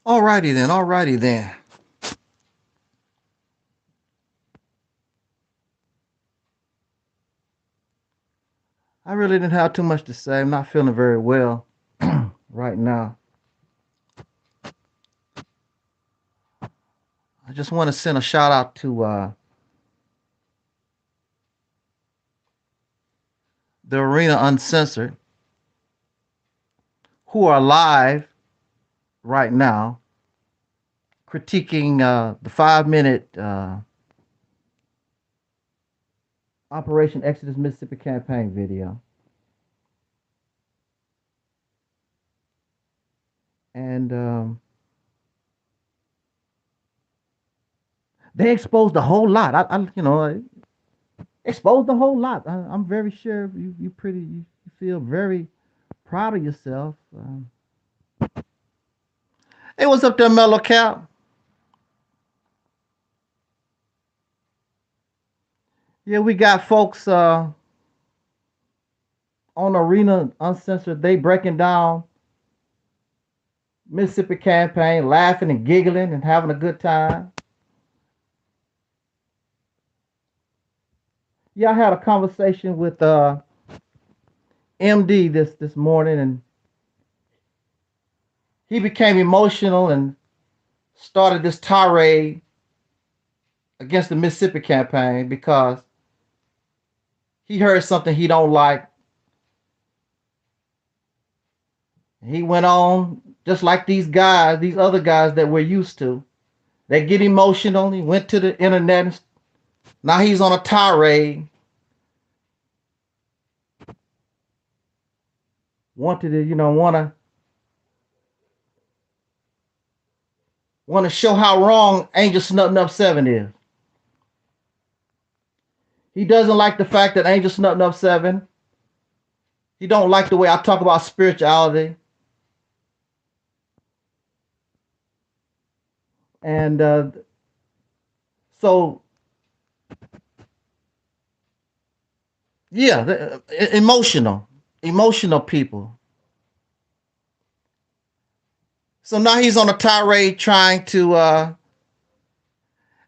Alrighty then, alrighty then. I really didn't have too much to say. I'm not feeling very well right now. I just want to send a shout out to the Arena Uncensored, who are live right now critiquing the 5 minute Operation Exodus Mississippi campaign video. And they exposed a whole lot. Exposed a whole lot. I'm very sure you feel very proud of yourself. Hey, what's up there, Mellow Cap? Yeah, we got folks on Arena Uncensored. They breaking down Mississippi campaign, laughing and giggling and having a good time. Yeah, I had a conversation with MD this morning, and he became emotional and started this tirade against the Mississippi campaign because he heard something he don't like. He went on just like these guys, these other guys that we're used to. They get emotional. He went to the internet. And now he's on a tirade. Wanted to, want to show how wrong Angel Snutting Up 7 is. He doesn't like the fact that Angel Snutting Up 7. He don't like the way I talk about spirituality. And so, yeah, emotional people. So now he's on a tirade trying to, and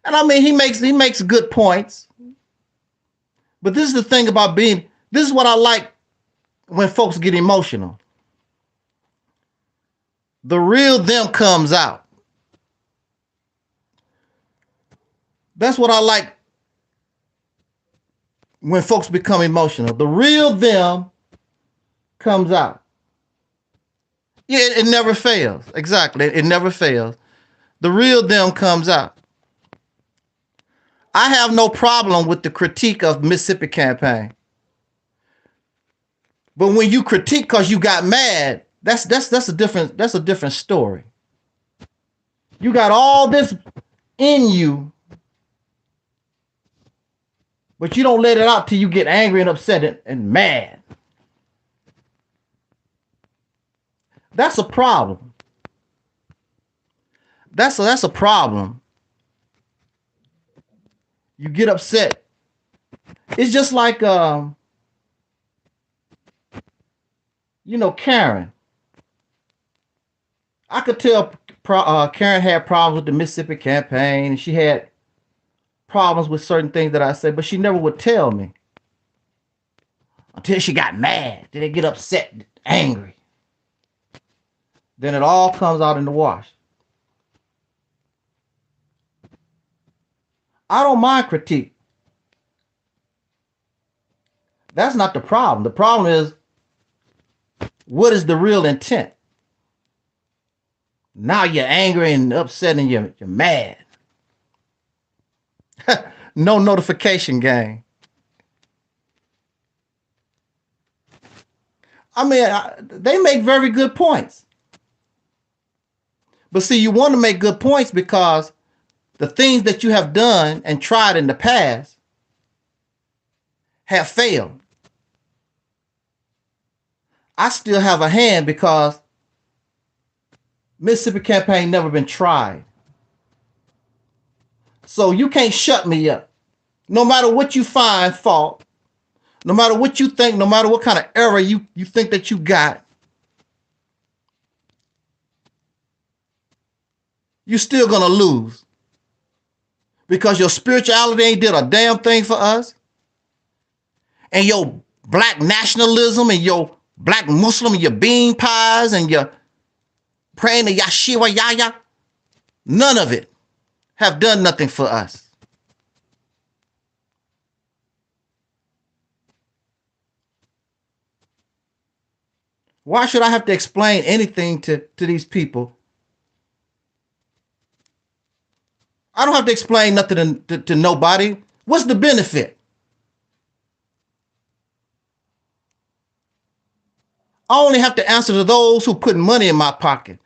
I mean, he makes good points. But this is the thing about this is what I like when folks get emotional. The real them comes out. That's what I like when folks become emotional. The real them comes out. Yeah, it never fails. Exactly. It never fails. The real them comes out. I have no problem with the critique of Mississippi campaign. But when you critique because you got mad, that's a different story. You got all this in you, but you don't let it out till you get angry and upset and mad. That's a problem. That's a problem. You get upset. It's just like Karen. I could tell Karen had problems with the Mississippi campaign. She had problems with certain things that I said, but she never would tell me until she got mad. Then they get upset, angry. Then it all comes out in the wash. I don't mind critique. That's not the problem. The problem is, what is the real intent? Now you're angry and upset and you're mad. No notification gang. I mean, they make very good points. But see, you want to make good points because the things that you have done and tried in the past have failed. I still have a hand because Mississippi campaign never been tried. So you can't shut me up. No matter what you find fault, no matter what you think, no matter what kind of error you think that you got, you're still going to lose. Because your spirituality ain't did a damn thing for us. And your black nationalism and your black Muslim and your bean pies and your praying to Yahshua Yahya, none of it have done nothing for us. Why should I have to explain anything to these people? I don't have to explain nothing to nobody. What's the benefit? I only have to answer to those who put money in my pocket,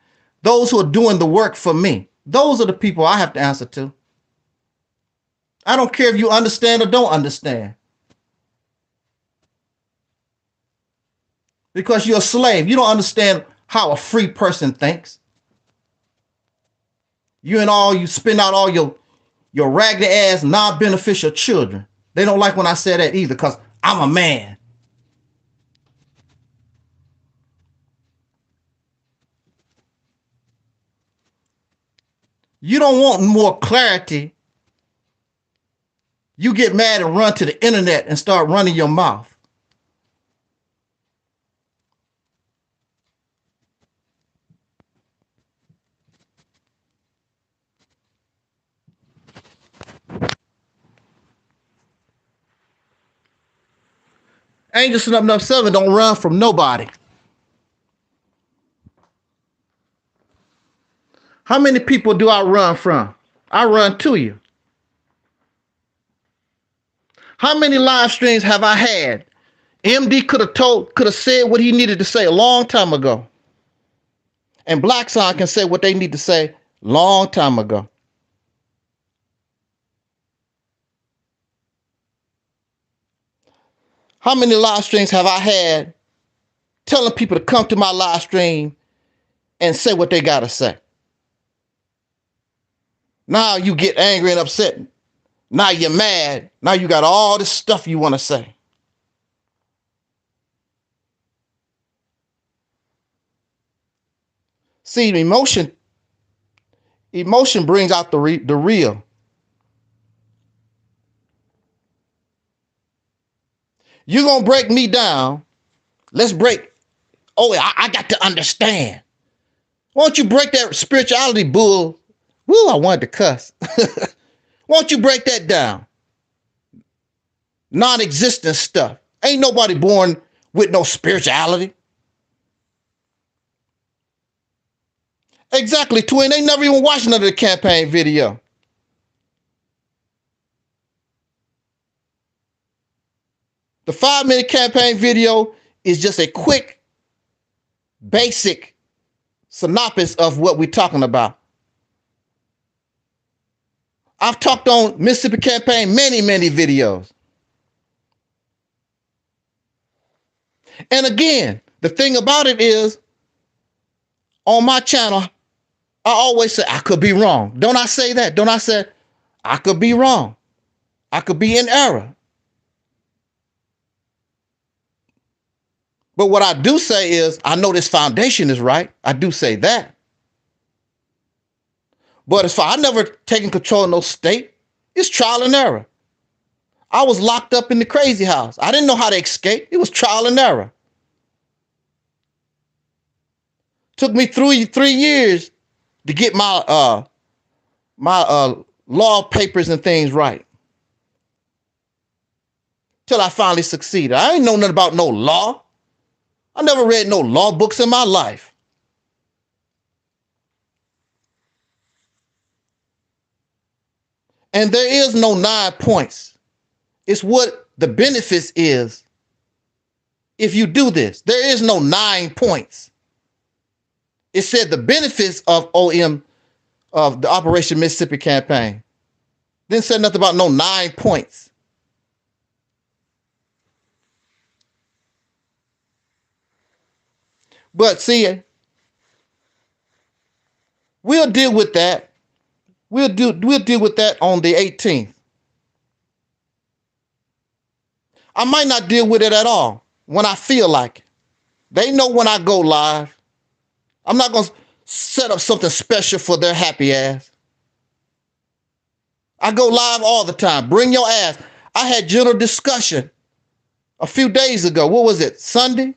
those who are doing the work for me. Those are the people I have to answer to. I don't care if you understand or don't understand. Because you're a slave. You don't understand how a free person thinks. You spend out all your raggedy ass, non-beneficial children. They don't like when I say that either, because I'm a man. You don't want more clarity. You get mad and run to the internet and start running your mouth. Angels and up 7 don't run from nobody. How many people do I run from? I run to you. How many live streams have I had? MD could have said what he needed to say a long time ago. And Black Sign can say what they need to say long time ago. How many live streams have I had telling people to come to my live stream and say what they got to say? Now you get angry and upset. Now you're mad. Now you got all this stuff you want to say. See, emotion brings out the real. You're going to break me down. Let's break. Oh, I got to understand. Why don't you break that spirituality bull? Woo, I wanted to cuss. Why don't you break that down? Non-existent stuff. Ain't nobody born with no spirituality. Exactly, twin. They never even watched none of the campaign video. The 5-minute campaign video is just a quick, basic synopsis of what we're talking about. I've talked on Mississippi campaign many, many videos. And again, the thing about it is, on my channel, I always say I could be wrong. Don't I say that? Don't I say I could be wrong? I could be in error. But what I do say is, I know this foundation is right. I do say that. But as far I never taken control of no state, it's trial and error. I was locked up in the crazy house. I didn't know how to escape. It was trial and error. Took me 3 years to get my law papers and things right. Till I finally succeeded. I ain't know nothing about no law. I never read no law books in my life. And there is no 9 points. It's what the benefits is if you do this. There is no 9 points. It said the benefits of of the Operation Mississippi campaign. Didn't say nothing about no 9 points. But see, we'll deal with that. We'll deal with that on the 18th. I might not deal with it at all when I feel like it. They know when I go live. I'm not going to set up something special for their happy ass. I go live all the time. Bring your ass. I had general discussion a few days ago. What was it? Sunday?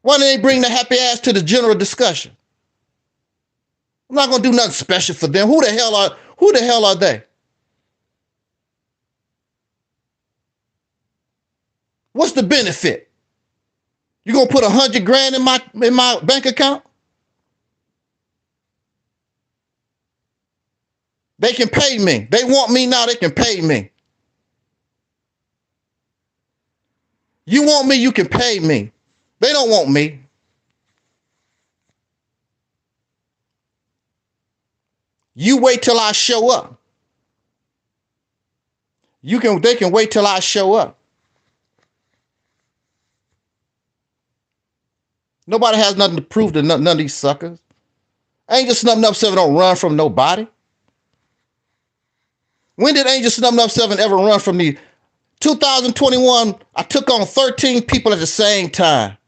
Why didn't they bring the happy ass to the general discussion? I'm not gonna do nothing special for them. Who the hell are they? What's the benefit? You gonna put $100,000 in my bank account? They can pay me. They want me now, they can pay me. You want me, you can pay me. They don't want me. You wait till I show up. They can wait till I show up. Nobody has nothing to prove to none of these suckers. Angel Snuffing Up 7 don't run from nobody. When did Angel Snuffing Up 7 ever run from the 2021? I took on 13 people at the same time.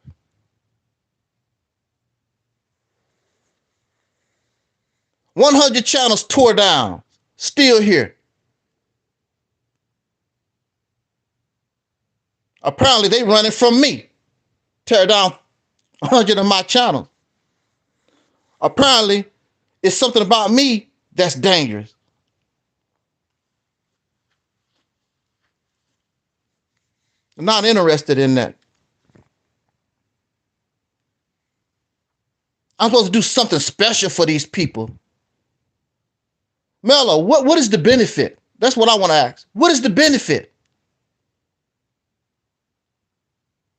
$100 channels tore down. Still here. Apparently they running from me. Tear down 100 of my channels. Apparently it's something about me that's dangerous. I'm not interested in that. I'm supposed to do something special for these people. Mello, what is the benefit? That's what I want to ask. What is the benefit?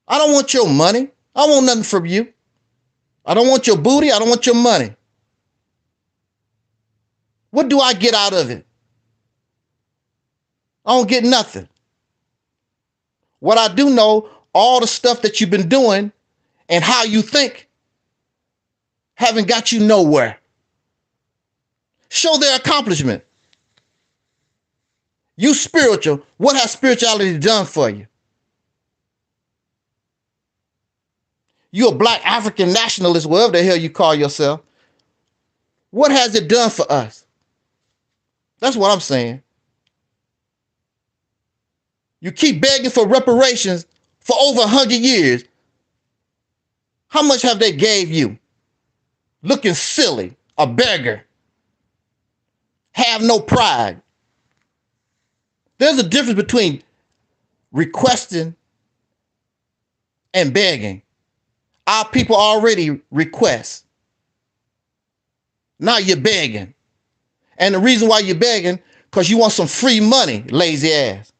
I don't want your money. I want nothing from you. I don't want your booty. I don't want your money. What do I get out of it? I don't get nothing. What I do know, all the stuff that you've been doing and how you think haven't got you nowhere. Show their accomplishment. You spiritual. What has spirituality done for you? You a black African nationalist, whatever the hell you call yourself. What has it done for us? That's what I'm saying. You keep begging for reparations for over 100 years. How much have they gave you? Looking silly, a beggar. Have no pride. There's a difference between requesting and begging. Our people already request. Now you're begging. And the reason why you're begging, because you want some free money, lazy ass.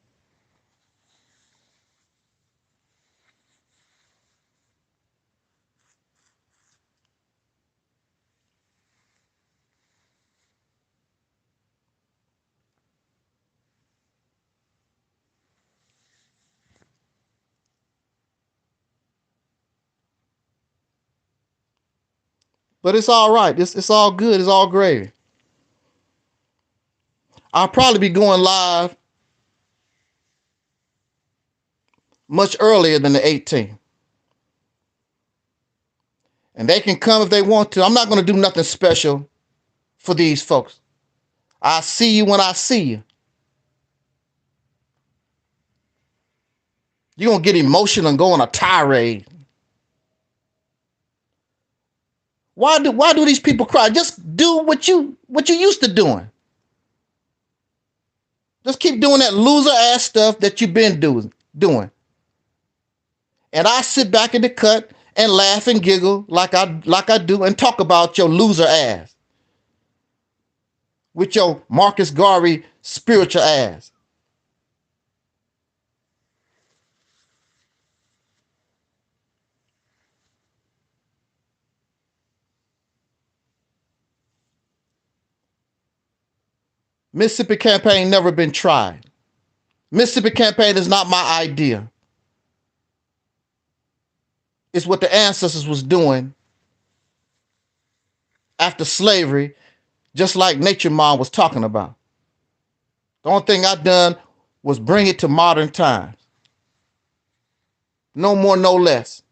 But it's all right. It's all good. It's all gravy. I'll probably be going live much earlier than the 18th. And they can come if they want to. I'm not going to do nothing special for these folks. I see you when I see you. You're going to get emotional and go on a tirade. Why do these people cry? Just do what you used to doing. Just keep doing that loser ass stuff that you've been doing. And I sit back in the cut and laugh and giggle like I do and talk about your loser ass. With your Marcus Garvey spiritual ass. Mississippi campaign never been tried. Mississippi campaign is not my idea. It's what the ancestors was doing after slavery, just like Nature Mom was talking about. The only thing I done was bring it to modern times. No more, no less.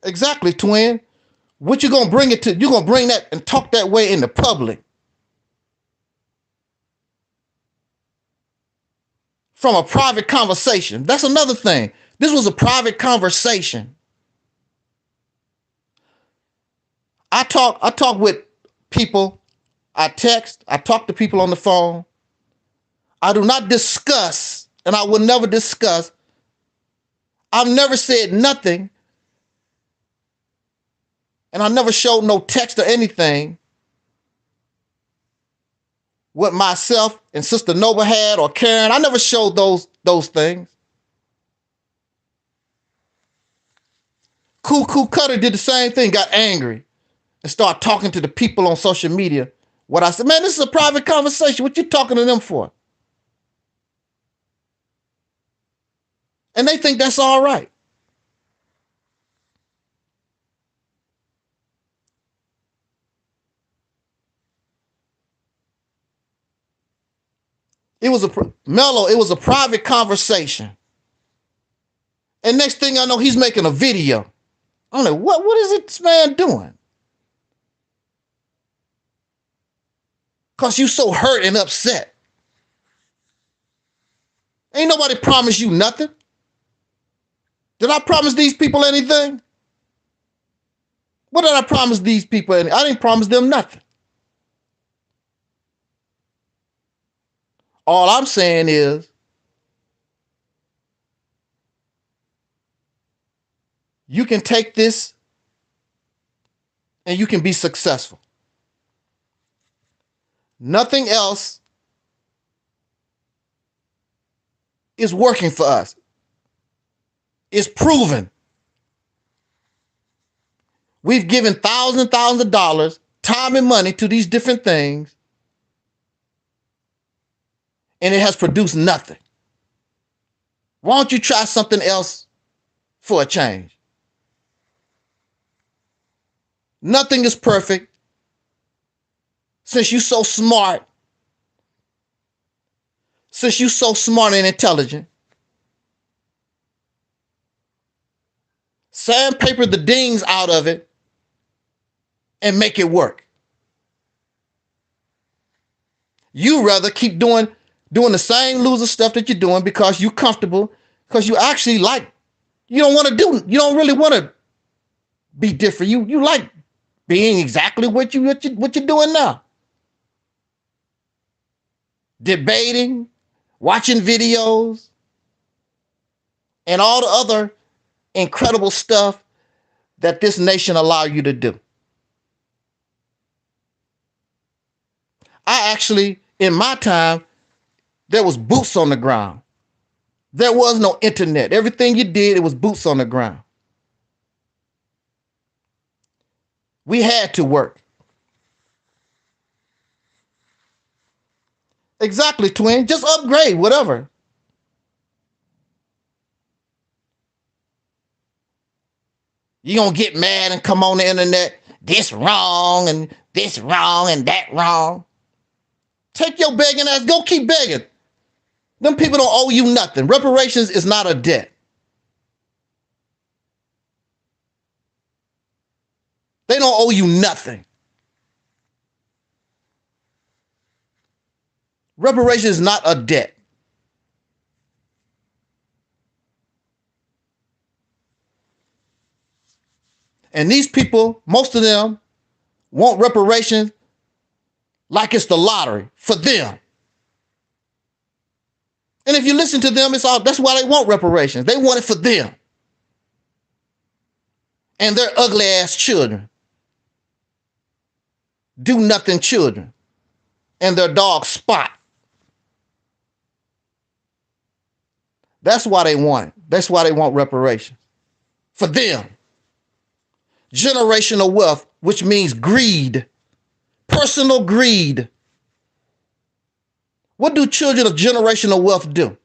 Exactly, twin. What you gonna bring it to? You're gonna bring that and talk that way in the public. From a private conversation. That's another thing. This was a private conversation. I talk with people. I text. I talk to people on the phone. I do not discuss, and I will never discuss. I've never said nothing, and I never showed no text or anything what myself and Sister Noble had or Karen. I never showed those things. Cool Cutter did the same thing, got angry, and started talking to the people on social media. What I said, man, this is a private conversation. What you talking to them for? And they think that's all right. It was a private conversation. And next thing I know, he's making a video. I'm like, what is this man doing? Because you so hurt and upset. Ain't nobody promised you nothing. Did I promise these people anything? What did I promise these people? I didn't promise them nothing. All I'm saying is, you can take this and you can be successful. Nothing else is working for us. It's proven. We've given thousands of dollars, time and money to these different things, and it has produced nothing. Why don't you try something else for a change? Nothing is perfect. Since you're so smart, and intelligent, sandpaper the dings out of it and make it work. You rather keep doing the same loser stuff that you're doing because you're comfortable, because you actually you don't really want to be different. You like being exactly what you're doing now. Debating, watching videos, and all the other incredible stuff that this nation allow you to do. In my time, there was boots on the ground. There was no internet. Everything you did, it was boots on the ground. We had to work. Exactly, twin. Just upgrade, whatever. You gonna get mad and come on the internet, this wrong and that wrong. Take your begging ass, go keep begging. Them people don't owe you nothing. Reparations is not a debt. They don't owe you nothing. Reparations is not a debt. And these people, most of them, want reparations like it's the lottery for them. And if you listen to them, that's why they want reparations. They want it for them. And their ugly ass children. Do nothing children. And their dog Spot. That's why they want it. That's why they want reparations. For them. Generational wealth, which means greed. Personal greed. What do children of generational wealth do?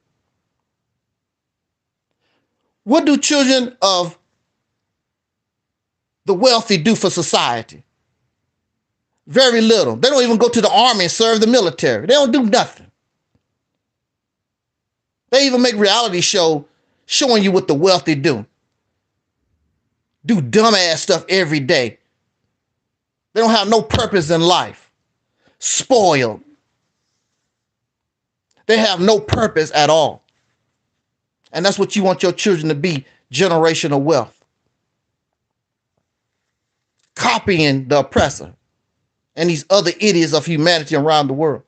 What do children of the wealthy do for society? Very little. They don't even go to the army and serve the military. They don't do nothing. They even make reality show showing you what the wealthy do. do dumbass stuff every day. They don't have no purpose in life. Spoiled. They have no purpose at all. And that's what you want your children to be, generational wealth. Copying the oppressor and these other idiots of humanity around the world.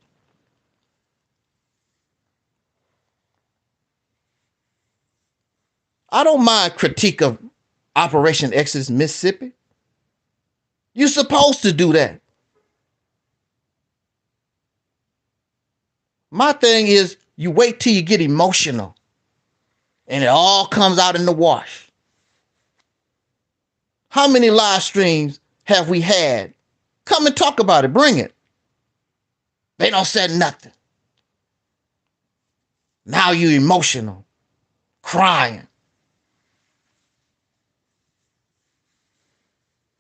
I don't mind critique of Operation Exodus Mississippi. You're supposed to do that. My thing is, you wait till you get emotional and it all comes out in the wash. How many live streams have we had? Come and talk about it. Bring it. They don't say nothing. Now you emotional, crying.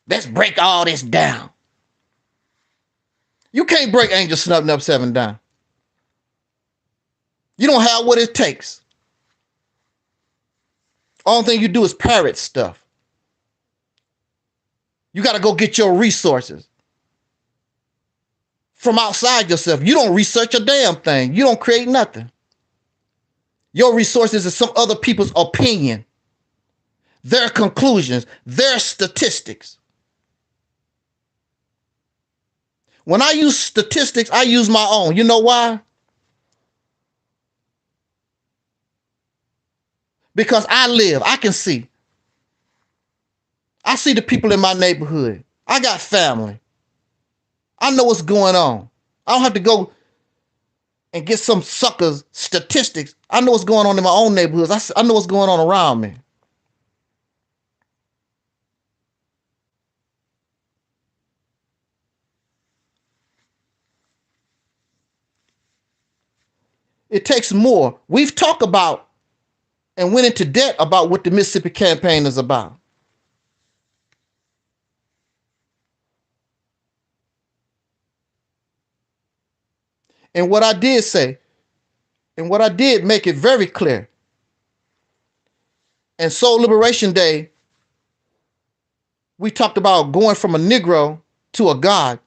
Let's break all this down. You can't break Angel Snubbing Up 7 down. You don't have what it takes. All thing you do is parrot stuff. You got to go get your resources from outside yourself. You don't research a damn thing. You don't create nothing. Your resources is some other people's opinion, their conclusions, their statistics. When I use statistics, I use my own. You know why? Because I live, I can see. I see the people in my neighborhood. I got family. I know what's going on. I don't have to go and get some suckers statistics. I know what's going on in my own neighborhoods. I know what's going on around me. It takes more. We've talked about and went into debt about what the Mississippi campaign is about. And what I did say, and what I did make it very clear. And Soul Liberation Day, we talked about going from a Negro to a God.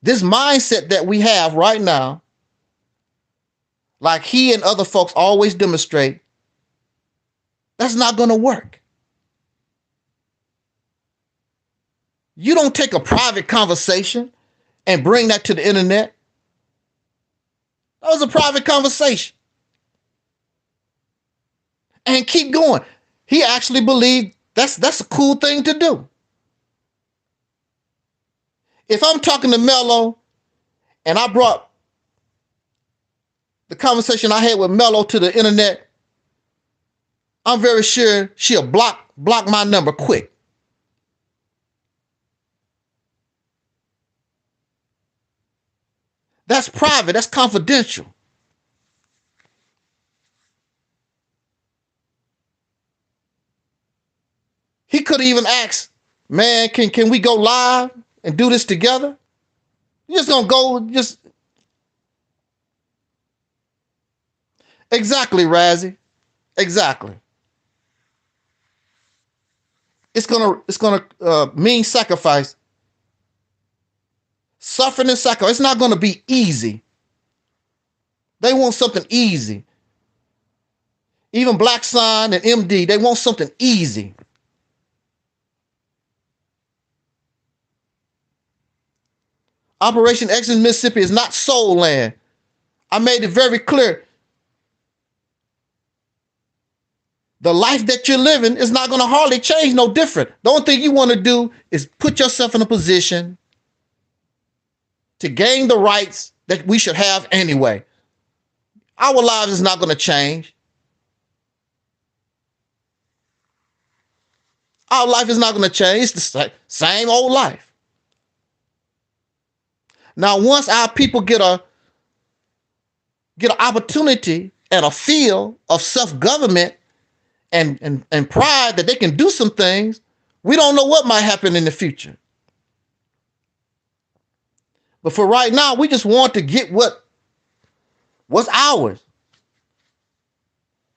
This mindset that we have right now, like he and other folks always demonstrate, that's not going to work. You don't take a private conversation and bring that to the internet. That was a private conversation. And keep going. He actually believed that's a cool thing to do. If I'm talking to Mello and I brought the conversation I had with Mello to the internet, I'm very sure she'll block my number quick. That's private. That's confidential. He could have even asked, man, can we go live and do this together? You're just going to go just. Exactly, Razzie. Exactly. It's gonna mean sacrifice. Suffering and sacrifice. It's not going to be easy. They want something easy. Even Black Sign and MD, they want something easy. Operation Exodus Mississippi is not soul land. I made it very clear. The life that you're living is not going to hardly change no different. The only thing you want to do is put yourself in a position to gain the rights that we should have anyway. Our lives is not going to change. Our life is not going to change. It's the same old life. Now, once our people get an opportunity and a feel of self-government and pride that they can do some things, we don't know what might happen in the future. But for right now, we just want to get what's ours.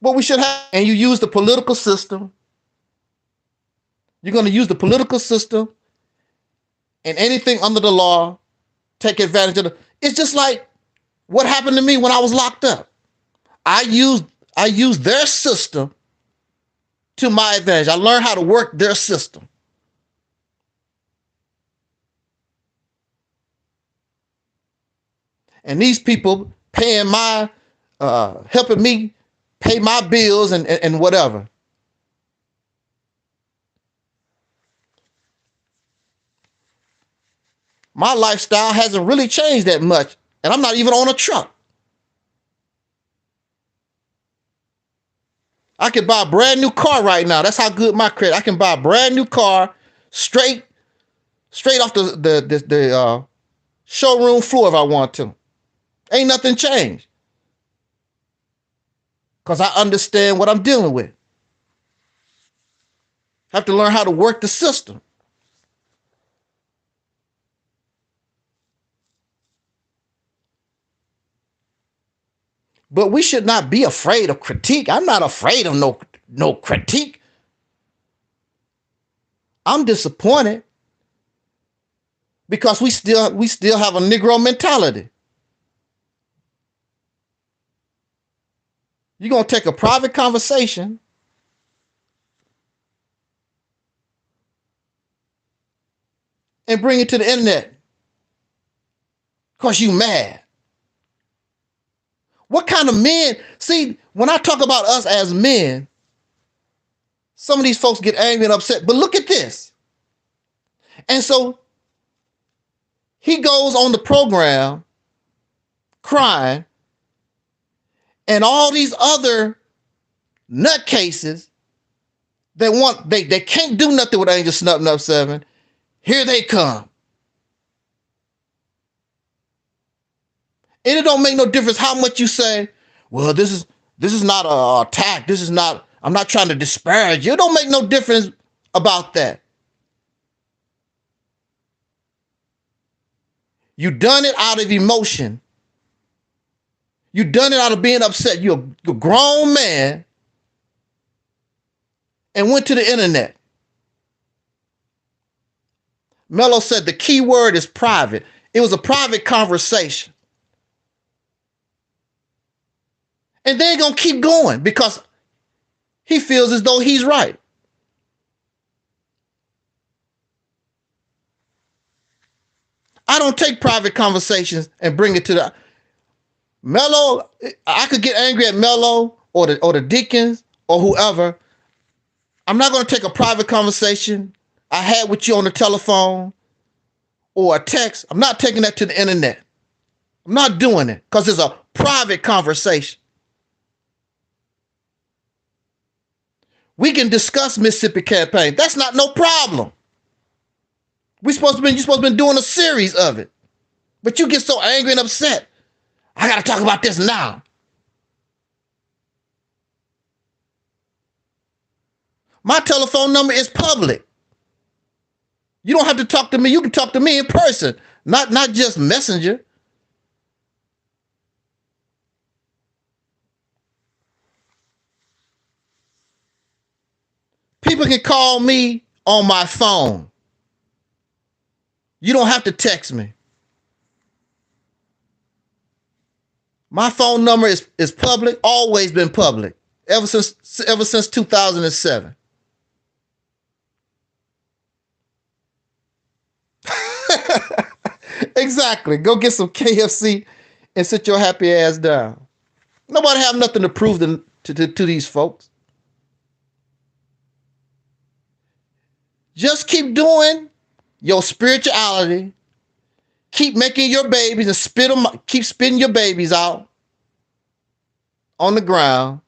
What we should have. And you use the political system You're going to use the political system and anything under the law, take advantage of it. It's just like what happened to me when I was locked up. I used their system to my advantage. I learned how to work their system. And these people paying my, helping me pay my bills and whatever. My lifestyle hasn't really changed that much, and I'm not even on a truck. I can buy a brand new car right now. That's how good my credit. I can buy a brand new car straight off the showroom floor if I want to. Ain't nothing changed. Because I understand what I'm dealing with. I have to learn how to work the system. But we should not be afraid of critique. I'm not afraid of no critique. I'm disappointed because we still have a Negro mentality. You're going to take a private conversation and bring it to the internet because you mad. What kind of men? See, when I talk about us as men, some of these folks get angry and upset, but look at this. And so he goes on the program crying, and all these other nutcases they can't do nothing with Angel Snuffing 7. Here they come. And it don't make no difference how much you say, well, this is not an attack. I'm not trying to disparage you. It don't make no difference about that. You done it out of emotion. You done it out of being upset. You're a grown man and went to the internet. Mello said the key word is private. It was a private conversation. And they're going to keep going because he feels as though he's right. I don't take private conversations and bring it to the Mello. I could get angry at Mello or the Deacons or whoever. I'm not going to take a private conversation I had with you on the telephone or a text. I'm not taking that to the internet. I'm not doing it because it's a private conversation. We can discuss Mississippi campaign. That's not no problem. You're supposed to be doing a series of it. But you get so angry and upset. I got to talk about this now. My telephone number is public. You don't have to talk to me. You can talk to me in person, not just messenger. People can call me on my phone. You don't have to text me. My phone number is public, always been public, ever since 2007. Exactly. Go get some KFC and sit your happy ass down. Nobody have nothing to prove to these folks. Just keep doing your spirituality. Keep making your babies and keep spitting your babies out on the ground.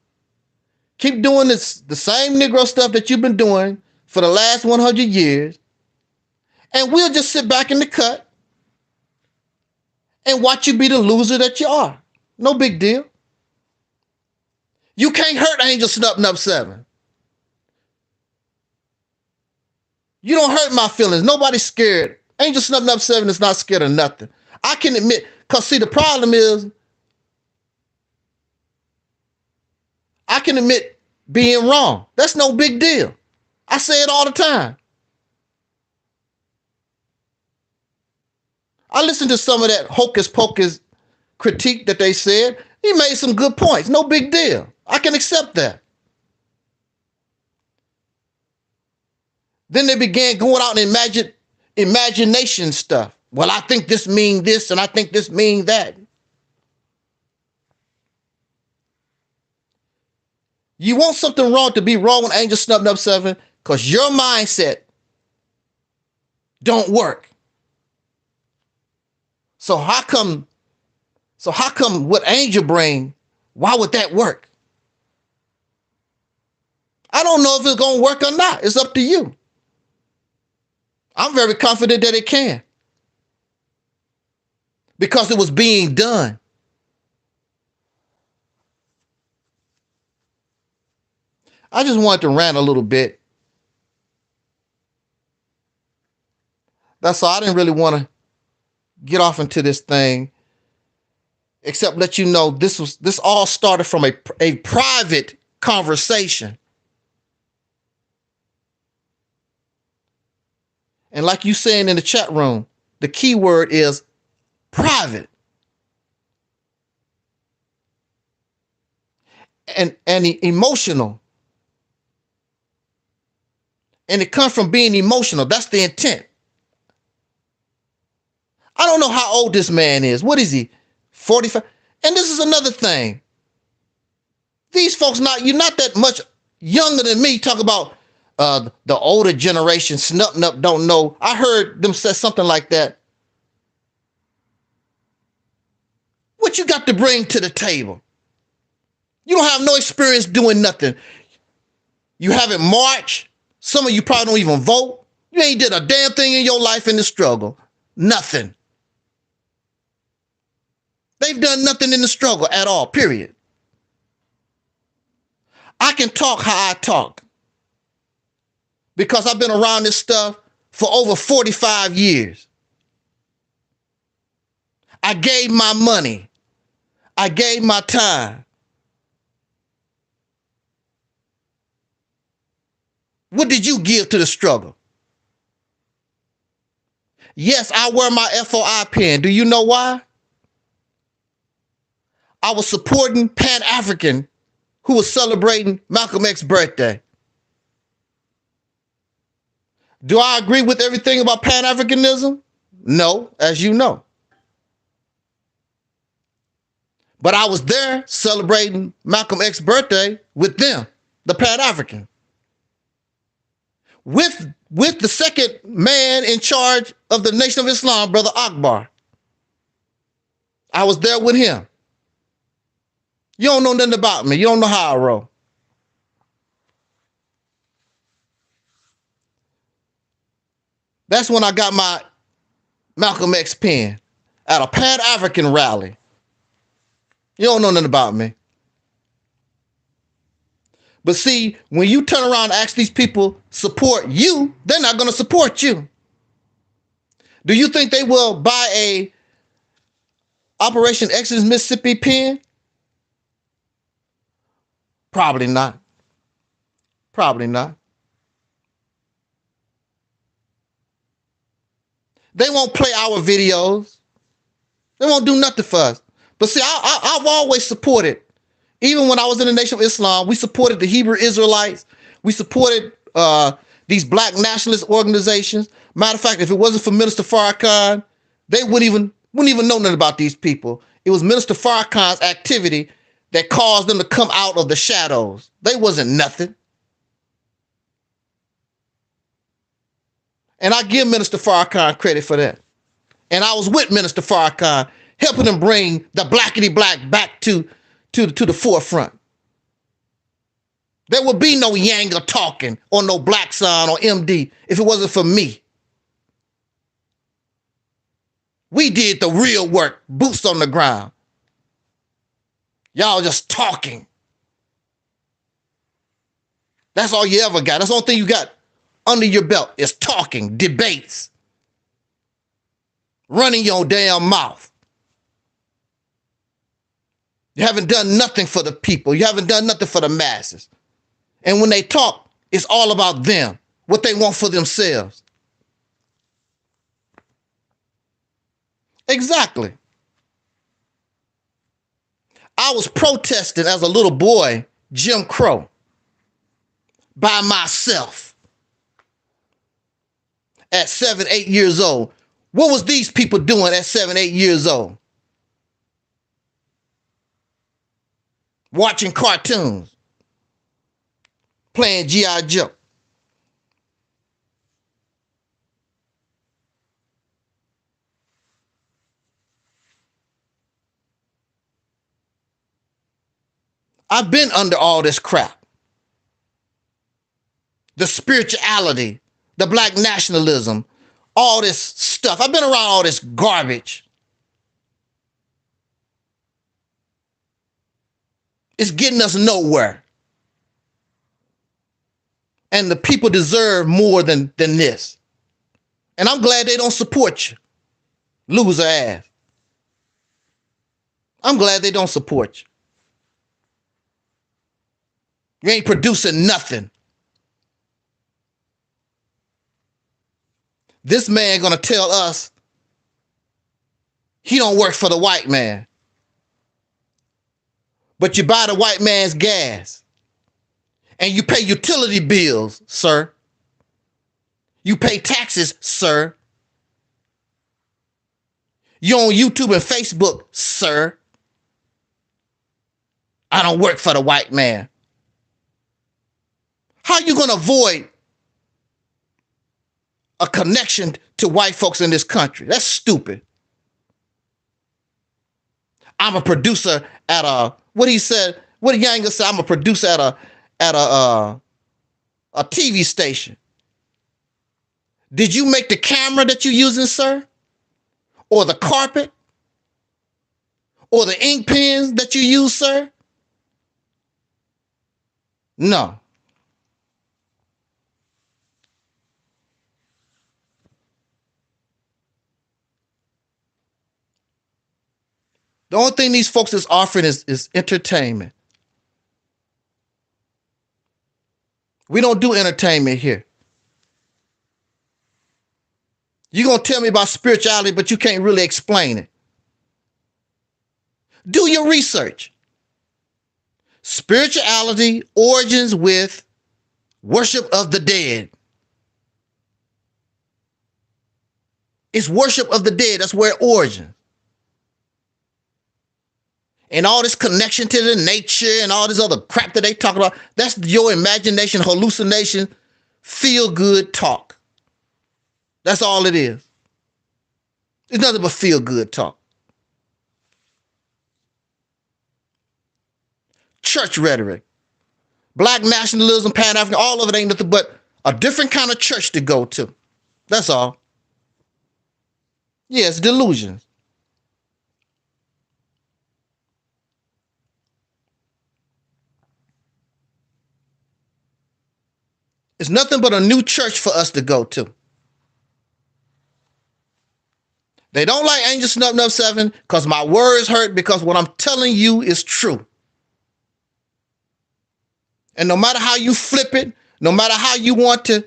Keep doing the same Negro stuff that you've been doing for the last 100 years. And we'll just sit back in the cut and watch you be the loser that you are. No big deal. You can't hurt Angel Snuffing 7. You don't hurt my feelings. Nobody's scared. Angel Snuffing 7 is not scared of nothing. I can admit, because see, the problem is, I can admit being wrong. That's no big deal. I say it all the time. I listened to some of that hocus pocus critique that they said. He made some good points. No big deal. I can accept that. Then they began going out and imagination stuff. Well, I think this means this and I think this means that. You want something wrong to be wrong when Angel snubbed up 7 because your mindset don't work. So how come what Angel bring, why would that work? I don't know if it's going to work or not. It's up to you. I'm very confident that it can. Because it was being done. I just wanted to rant a little bit. That's all. I didn't really want to get off into this thing, except let you know this all started from a private conversation. And like you saying in the chat room, the key word is private. And emotional. And it comes from being emotional. That's the intent. I don't know how old this man is. What is he? 45? And this is another thing. These folks, you're not that much younger than me. Talk about the older generation snutting up, don't know. I heard them say something like that. What you got to bring to the table? You don't have no experience doing nothing. You haven't marched. Some of you probably don't even vote. You ain't did a damn thing in your life in the struggle. Nothing. They've done nothing in the struggle at all, period. I can talk how I talk because I've been around this stuff for over 45 years. I gave my money. I gave my time. What did you give to the struggle? Yes, I wear my FOI pin. Do you know why? I was supporting Pan-African who was celebrating Malcolm X's birthday. Do I agree with everything about Pan-Africanism? No, as you know. But I was there celebrating Malcolm X's birthday with them, the Pan-African. With the second man in charge of the Nation of Islam, Brother Akbar. I was there with him. You don't know nothing about me. You don't know how I roll. That's when I got my Malcolm X pin at a Pan-African rally. You don't know nothing about me. But see, when you turn around and ask these people support you, they're not going to support you. Do you think they will buy a Operation Exodus Mississippi pin? Probably not. Probably not. They won't play our videos. They won't do nothing for us. But see, I've always supported, even when I was in the Nation of Islam, we supported the Hebrew Israelites. We supported these black nationalist organizations. Matter of fact, if it wasn't for Minister Farrakhan, they wouldn't even know nothing about these people. It was Minister Farrakhan's activity that caused them to come out of the shadows. They wasn't nothing. And I give Minister Farrakhan credit for that. And I was with Minister Farrakhan, helping him bring the blackity black back to the forefront. There would be no Yanga talking or no Black Sun or MD if it wasn't for me. We did the real work, boots on the ground. Y'all just talking. That's all you ever got. That's the only thing you got under your belt is talking, debates, running your damn mouth. You haven't done nothing for the people. You haven't done nothing for the masses. And when they talk, it's all about them, what they want for themselves. Exactly. I was protesting as a little boy, Jim Crow, by myself at 7, 8 years old. What was these people doing at 7, 8 years old? Watching cartoons, playing G.I. Joe. I've been under all this crap. The spirituality, the black nationalism, all this stuff. I've been around all this garbage. It's getting us nowhere. And the people deserve more than this. And I'm glad they don't support you, loser ass. I'm glad they don't support you. You ain't producing nothing. This man gonna tell us he don't work for the white man. But you buy the white man's gas. And you pay utility bills, sir. You pay taxes, sir. You on YouTube and Facebook, sir. I don't work for the white man. How you gonna avoid a connection to white folks in this country? That's stupid. I'm a producer at a, what he said, what Younger said, I'm a producer at a TV station. Did you make the camera that you're using, sir? Or the carpet? Or the ink pens that you use, sir? No. The only thing these folks is offering is entertainment. We don't do entertainment here. You're going to tell me about spirituality, but you can't really explain it. Do your research. Spirituality origins with worship of the dead. It's worship of the dead. That's where it origins. And all this connection to the nature and all this other crap that they talk about, that's your imagination, hallucination, feel-good talk. That's all it is. It's nothing but feel-good talk. Church rhetoric. Black nationalism, Pan-African, all of it ain't nothing but a different kind of church to go to. That's all. Yeah, it's delusions. It's nothing but a new church for us to go to. They don't like Angel Snub Nub 7 because my words hurt, because what I'm telling you is true. And no matter how you flip it, no matter how you want to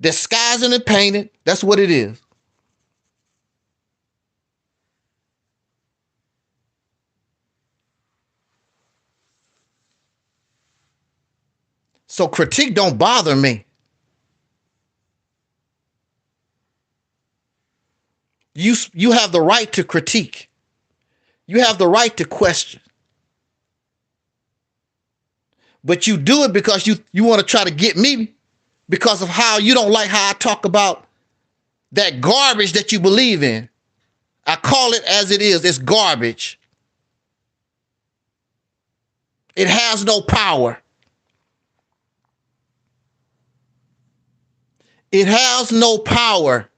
disguise it and paint it, that's what it is. So critique don't bother me. You have the right to critique. You have the right to question. But you do it because you want to try to get me because of how you don't like how I talk about that garbage that you believe in. I call it as it is. It's garbage. It has no power. It has no power.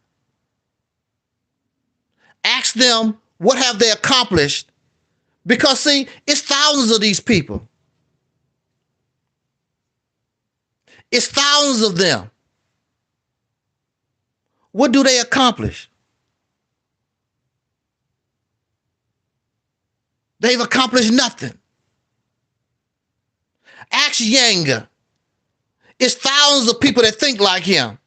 Ask them, what have they accomplished? Because, see, it's thousands of these people. It's thousands of them. What do they accomplish? They've accomplished nothing. Ask Younger. It's thousands of people that think like him.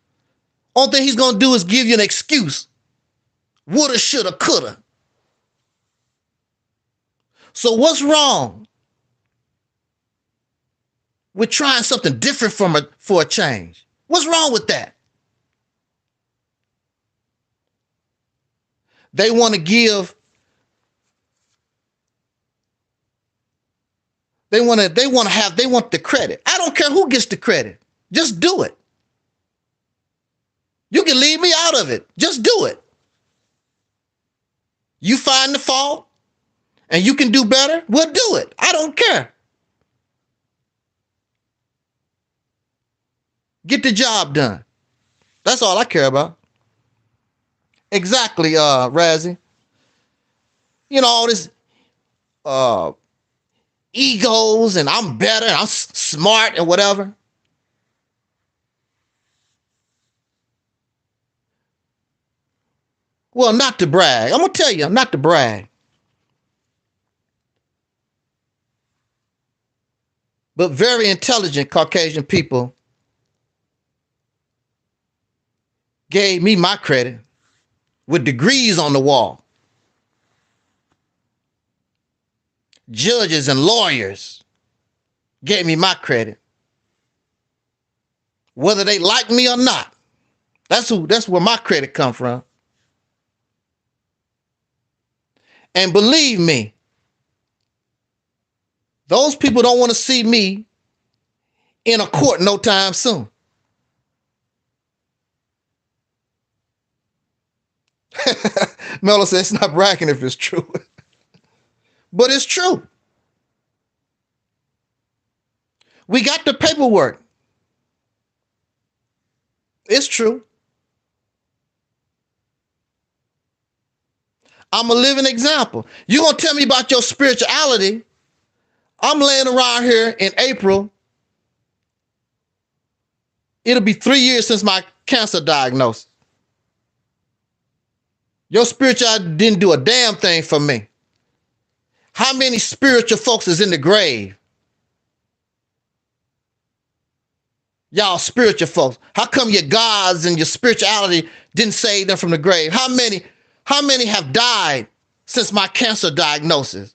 Only thing he's going to do is give you an excuse. Woulda, shoulda, coulda. So what's wrong with trying something different for a change? What's wrong with that? They want to give, they want the credit. I don't care who gets the credit. Just do it. You can leave me out of it. Just do it. You find the fault and you can do better, we'll do it. I don't care. Get the job done. That's all I care about. Exactly, Razzie. You know, all this egos and I'm better, and I'm smart and whatever. Well, not to brag. I'm going to tell you, not to brag. But very intelligent Caucasian people gave me my credit with degrees on the wall. Judges and lawyers gave me my credit. Whether they like me or not. That's where my credit come from. And believe me, those people don't want to see me in a court no time soon. Mello said it's not bragging if it's true. But it's true. We got the paperwork. It's true. I'm a living example. You're going to tell me about your spirituality. I'm laying around here in April. It'll be 3 years since my cancer diagnosis. Your spirituality didn't do a damn thing for me. How many spiritual folks is in the grave? Y'all spiritual folks. How come your gods and your spirituality didn't save them from the grave? How many have died since my cancer diagnosis?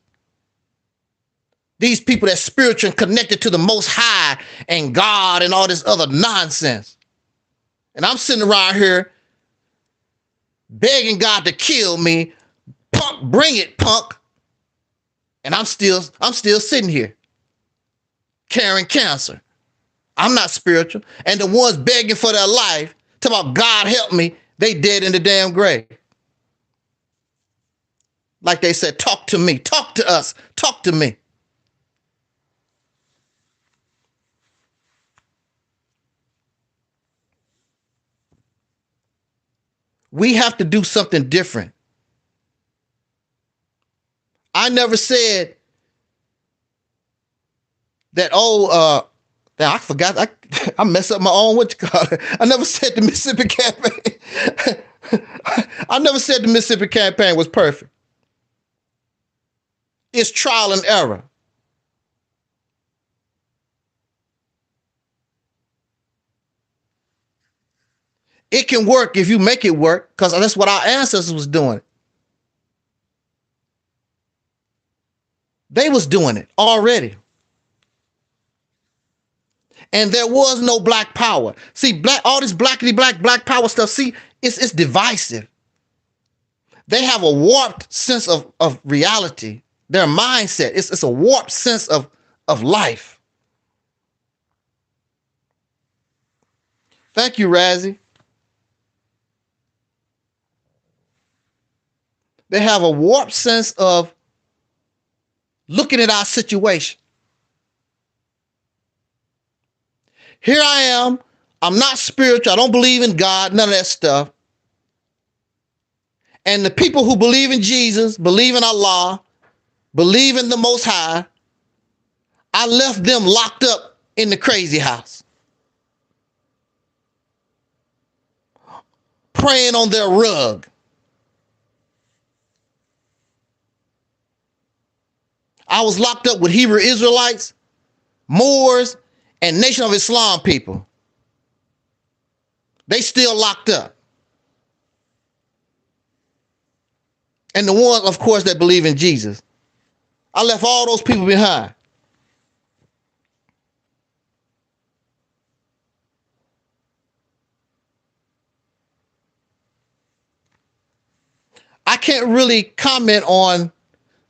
These people that's spiritual and connected to the Most High and God and all this other nonsense. And I'm sitting around here begging God to kill me. Punk, bring it, punk. And I'm still sitting here carrying cancer. I'm not spiritual. And the ones begging for their life, talking about God help me, they dead in the damn grave. Like they said, talk to me, talk to us, talk to me. We have to do something different. I never said that, I forgot, I messed up my own, I never said the Mississippi campaign. I never said the Mississippi campaign was perfect. It's trial and error. It can work if you make it work, because that's what our ancestors was doing. They was doing it already. And there was no black power. See, all this black power stuff, see, it's divisive. They have a warped sense of reality. Their mindset, it's a warped sense of life. Thank you, Razzie. They have a warped sense of looking at our situation. Here I am. I'm not spiritual. I don't believe in God, none of that stuff. And the people who believe in Jesus, believe in Allah, believe in the Most High, I left them locked up in the crazy house, praying on their rug. I was locked up with Hebrew Israelites, Moors, and Nation of Islam people. They still locked up. And the ones, of course, that believe in Jesus. I left all those people behind. I can't really comment on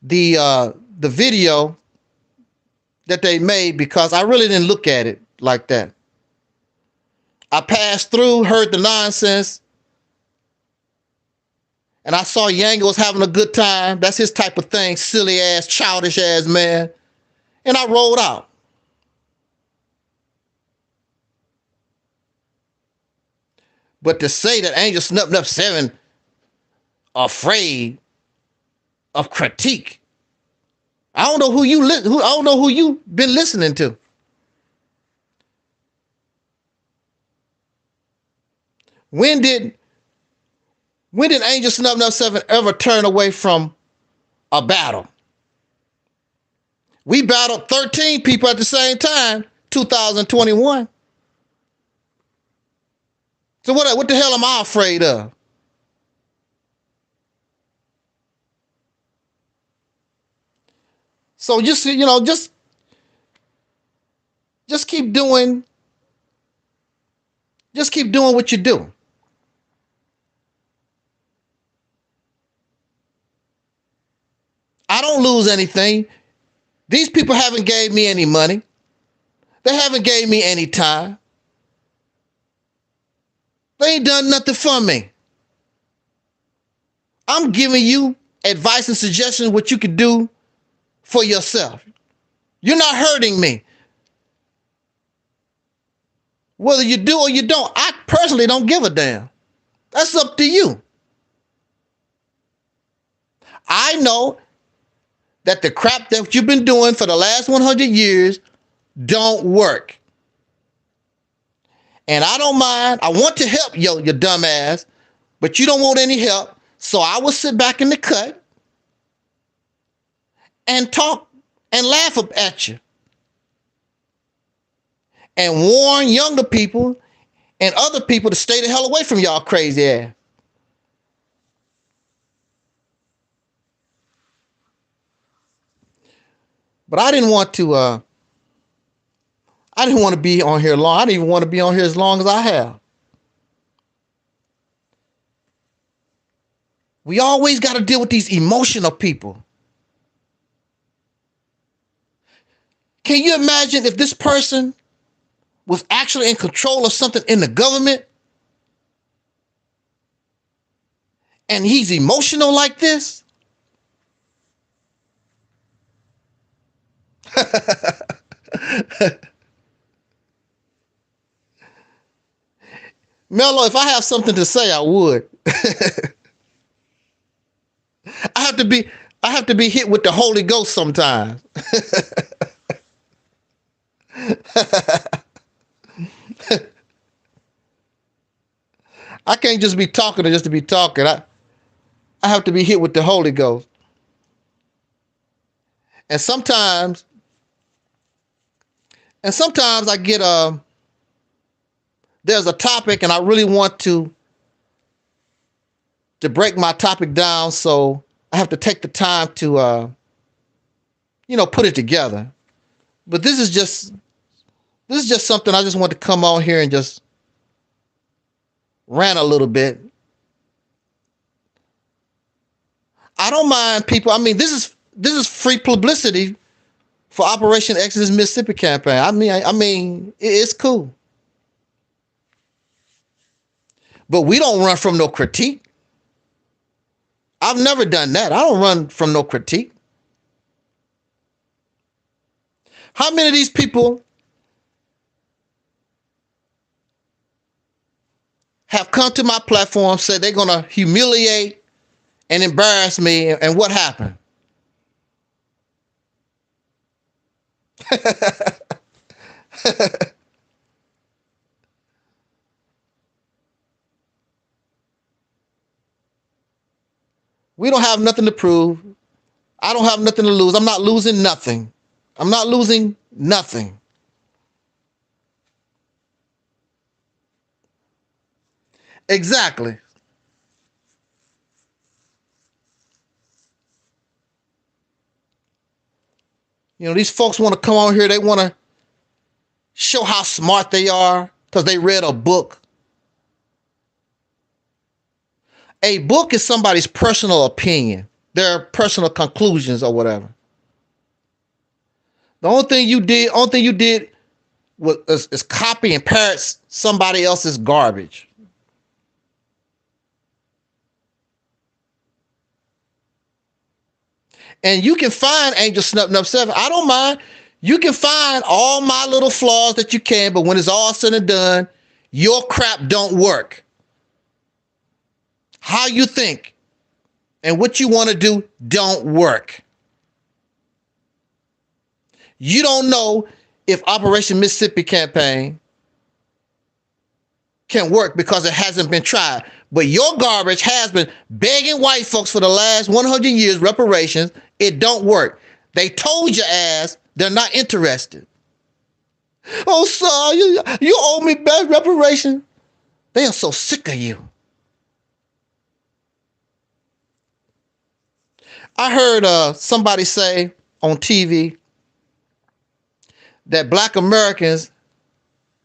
the video that they made because I really didn't look at it like that. I passed through, heard the nonsense, and I saw Yango was having a good time. That's his type of thing, silly ass, childish ass man. And I rolled out. But to say that Angel Snuffing Up 7 afraid of critique, I don't know who you've been listening to. When did Angel Snuffing Up 7 ever turn away from a battle? We battled 13 people at the same time, 2021. So what the hell am I afraid of? So just keep doing what you do. I don't lose anything. These people haven't gave me any money. They haven't gave me any time. They ain't done nothing for me. I'm giving you advice and suggestions what you could do for yourself. You're not hurting me. Whether you do or you don't, I personally don't give a damn. That's up to you. I know that the crap that you've been doing for the last 100 years don't work. And I don't mind. I want to help your dumb ass, but you don't want any help. So I will sit back in the cut and talk and laugh up at you and warn younger people and other people to stay the hell away from y'all crazy ass. But I didn't want to be on here long. I didn't even want to be on here as long as I have. We always got to deal with these emotional people. Can you imagine if this person was actually in control of something in the government and he's emotional like this? Mello, if I have something to say, I would. I have to be hit with the Holy Ghost sometimes. I can't just be talking just to be talking. I have to be hit with the Holy Ghost. And sometimes I get there's a topic and I really want to break my topic down, so I have to take the time to put it together. But this is just something I just want to come on here and just rant a little bit. I don't mind people. I mean, this is free publicity for Operation Exodus Mississippi campaign. I mean, it's cool. But we don't run from no critique. I've never done that. I don't run from no critique. How many of these people have come to my platform, said they're going to humiliate and embarrass me, and what happened? We don't have nothing to prove. I don't have nothing to lose. I'm not losing nothing. I'm not losing nothing. Exactly. You know, these folks want to come on here. They want to show how smart they are because they read a book. A book is somebody's personal opinion, their personal conclusions or whatever. The only thing you did is copy and parrot somebody else's garbage. And you can find Angel Snuff 7. I don't mind. You can find all my little flaws that you can, but when it's all said and done, your crap don't work. How you think and what you want to do don't work. You don't know if Operation Mississippi campaign can work because it hasn't been tried. But your garbage has been begging white folks for the last 100 years reparations. It don't work. They told your ass they're not interested. Oh, sir, you owe me back reparations. They are so sick of you. I heard somebody say on TV that Black Americans,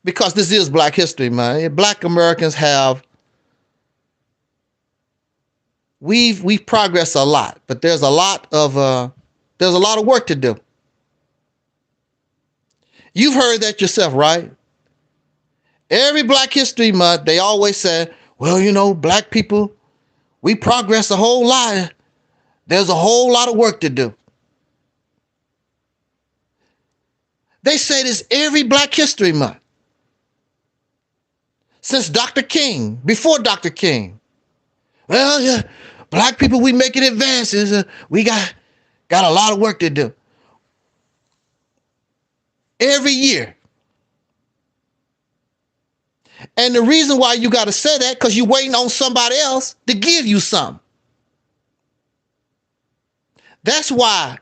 because this is Black History Month, Black Americans we've progressed a lot, but there's a lot of work to do. You've heard that yourself, right? Every Black History Month, they always say, well, you know, Black people, we progress a whole lot. There's a whole lot of work to do. They say this every Black History Month. Since Dr. King, before Dr. King. Well, yeah, Black people, we making advances. We got a lot of work to do. Every year. And the reason why you got to say that, because you're waiting on somebody else to give you something. That's why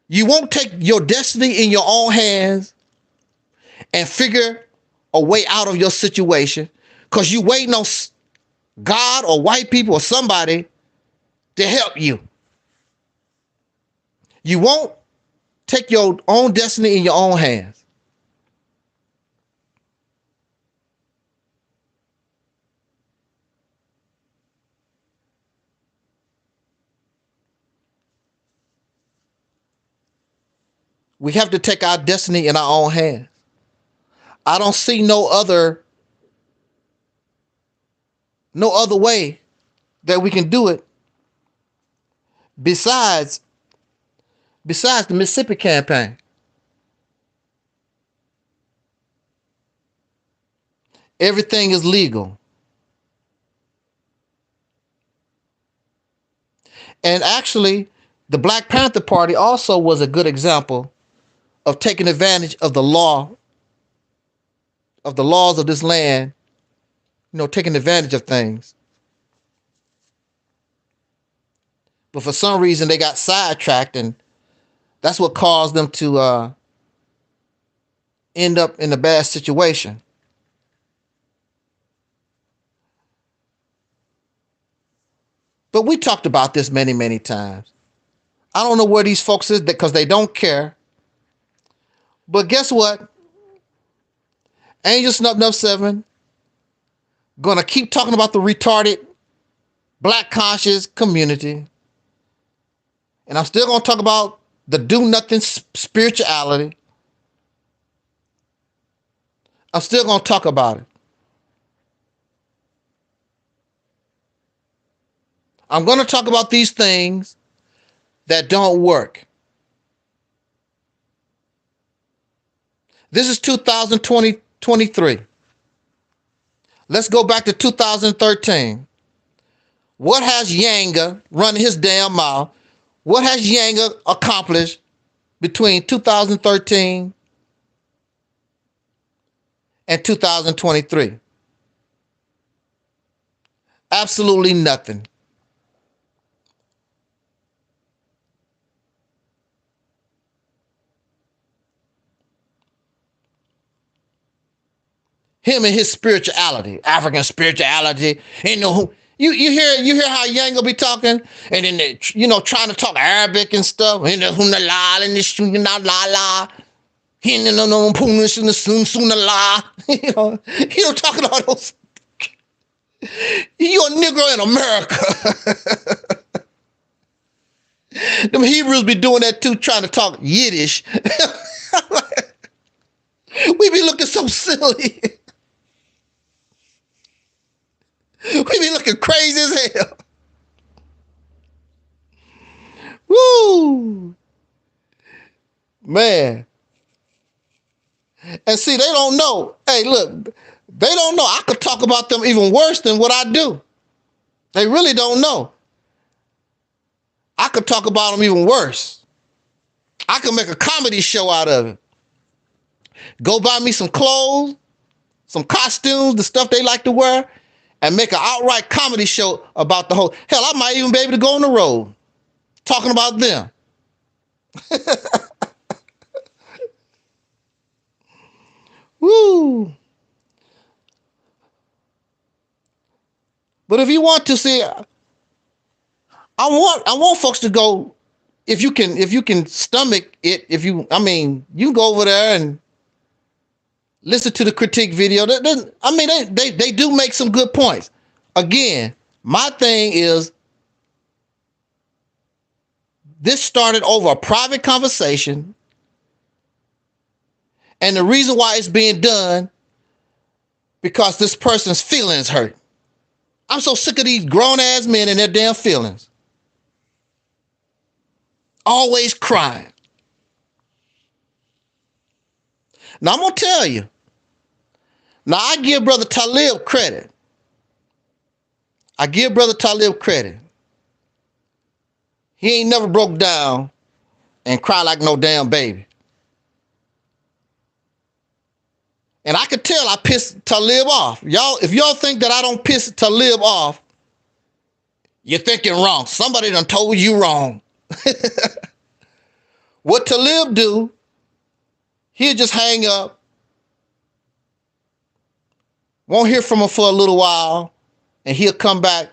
you won't take your destiny in your own hands and figure a way out of your situation because you're waiting on God or white people or somebody to help you. You won't take your own destiny in your own hands. We have to take our destiny in our own hands. I don't see no other way that we can do it besides the Mississippi campaign. Everything is legal. And actually, the Black Panther Party also was a good example of taking advantage of the laws of this land, you know, taking advantage of things. But for some reason, they got sidetracked, and that's what caused them to end up in a bad situation. But we talked about this many, many times. I don't know where these folks is because they don't care. But guess what? Angel Snuff 7 gonna keep talking about the retarded Black conscious community. And I'm still gonna talk about the do-nothing spirituality. I'm still gonna talk about it. I'm gonna talk about these things that don't work. This is 2023. Let's go back to 2013. What has Yanga running his damn mouth? What has Yanga accomplished between 2013 and 2023? Absolutely nothing. Him and his spirituality, African spirituality, You hear how Yang will be talking, and then they, you know, trying to talk Arabic and stuff. And the la and this la la. You know, talking all those. You a Negro in America. Them Hebrews be doing that too, trying to talk Yiddish. We be looking so silly. We be looking crazy as hell. Woo! Man. And see, they don't know. Hey, look, they don't know. I could talk about them even worse than what I do. They really don't know. I could talk about them even worse. I could make a comedy show out of it. Go buy me some clothes, some costumes, the stuff they like to wear, and make an outright comedy show about the whole. Hell, I might even be able to go on the road talking about them. Woo. But if you want to see, I want folks to go, if you can stomach it, you can go over there and listen to the critique video. They do make some good points. Again, my thing is, this started over a private conversation, and the reason why it's being done, because this person's feelings hurt. I'm so sick of these grown ass men and their damn feelings. Always crying. Now I'm gonna tell you. Now I give Brother Taalik credit. He ain't never broke down and cried like no damn baby. And I could tell I pissed Taalik off. Y'all, if y'all think that I don't piss Taalik off, you're thinking wrong. Somebody done told you wrong. What Taalik do, he'll just hang up. Won't hear from him for a little while, and he'll come back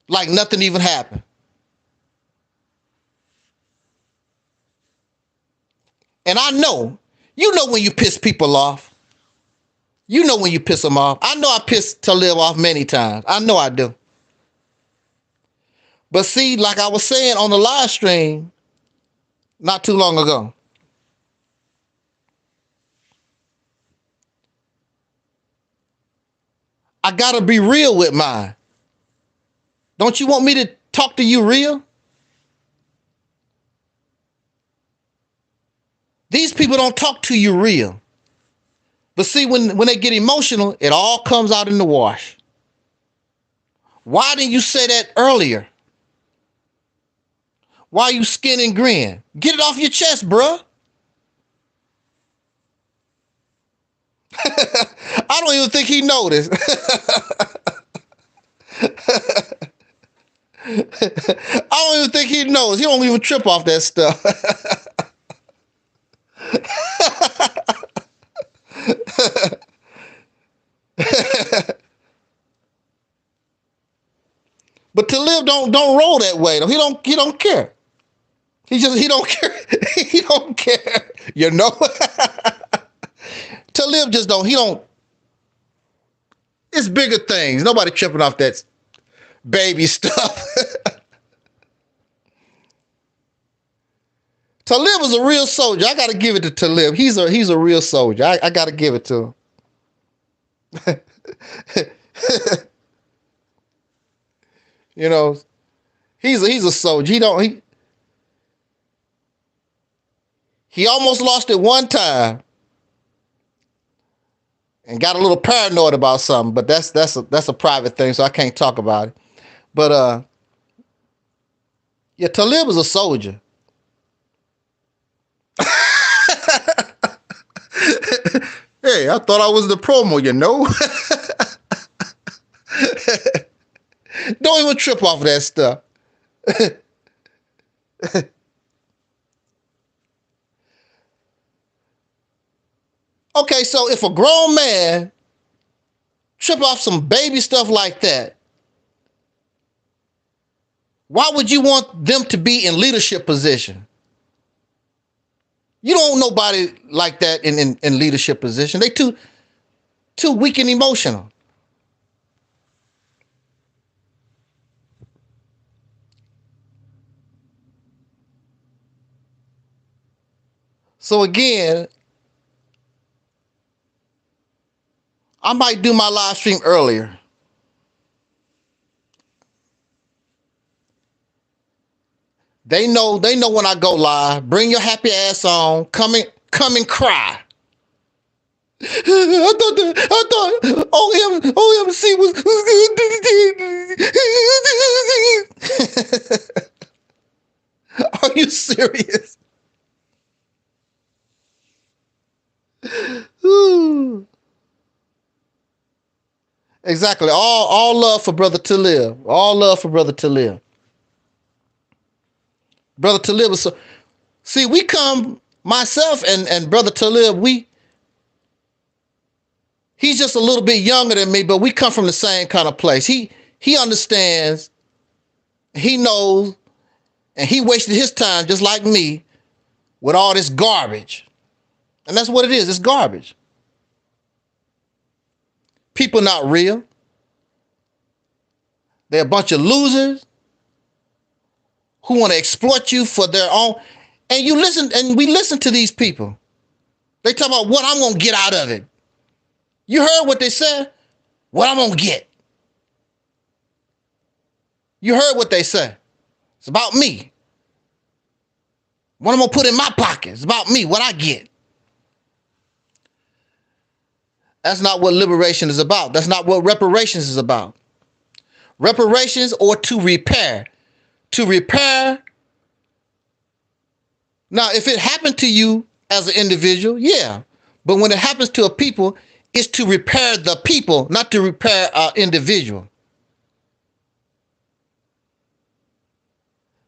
like nothing even happened. And I know, you know when you piss people off. You know when you piss them off. I know I pissed Taalik off many times. I know I do. But see, like I was saying on the live stream not too long ago, I gotta be real with mine. Don't you want me to talk to you real? These people don't talk to you real. But see, when they get emotional, it all comes out in the wash. Why didn't you say that earlier? Why you skin and grin? Get it off your chest, bruh. I don't even think he noticed. I don't even think he knows. He don't even trip off that stuff. But Taalik don't roll that way though. He don't care. He don't care. He don't care. You know? Taalik just don't. It's bigger things. Nobody tripping off that baby stuff. Taalik was a real soldier. I got to give it to Taalik. He's a real soldier. I got to give it to him. You know, he's a soldier. He almost lost it one time and got a little paranoid about something, but that's a private thing, so I can't talk about it. But yeah, Taalik was a soldier. Hey, I thought I was the promo, you know. Don't even trip off of that stuff. Okay, so if a grown man trip off some baby stuff like that, Why would you want them to be in leadership position? You don't want nobody like that in leadership position. They too weak and emotional. So again, I might do my live stream earlier. They know when I go live. Bring your happy ass on. Come and cry. I thought OEMC was Are you serious? Exactly. All love for Brother Taalik. All love for Brother Taalik. Brother Taalik was so. See, we come, myself and Brother Taalik, he's just a little bit younger than me, but we come from the same kind of place. He understands, he knows, and he wasted his time just like me with all this garbage. And that's what it is. It's garbage. People not real. They're a bunch of losers who want to exploit you for their own. And we listen to these people. They talk about what I'm going to get out of it. You heard what they said? What I'm going to get. You heard what they said. It's about me. What I'm going to put in my pocket. It's about me, what I get. That's not what liberation is about. That's not what reparations is about. Reparations or to repair. To repair. Now, if it happened to you as an individual, yeah. But when it happens to a people, it's to repair the people, not to repair an individual.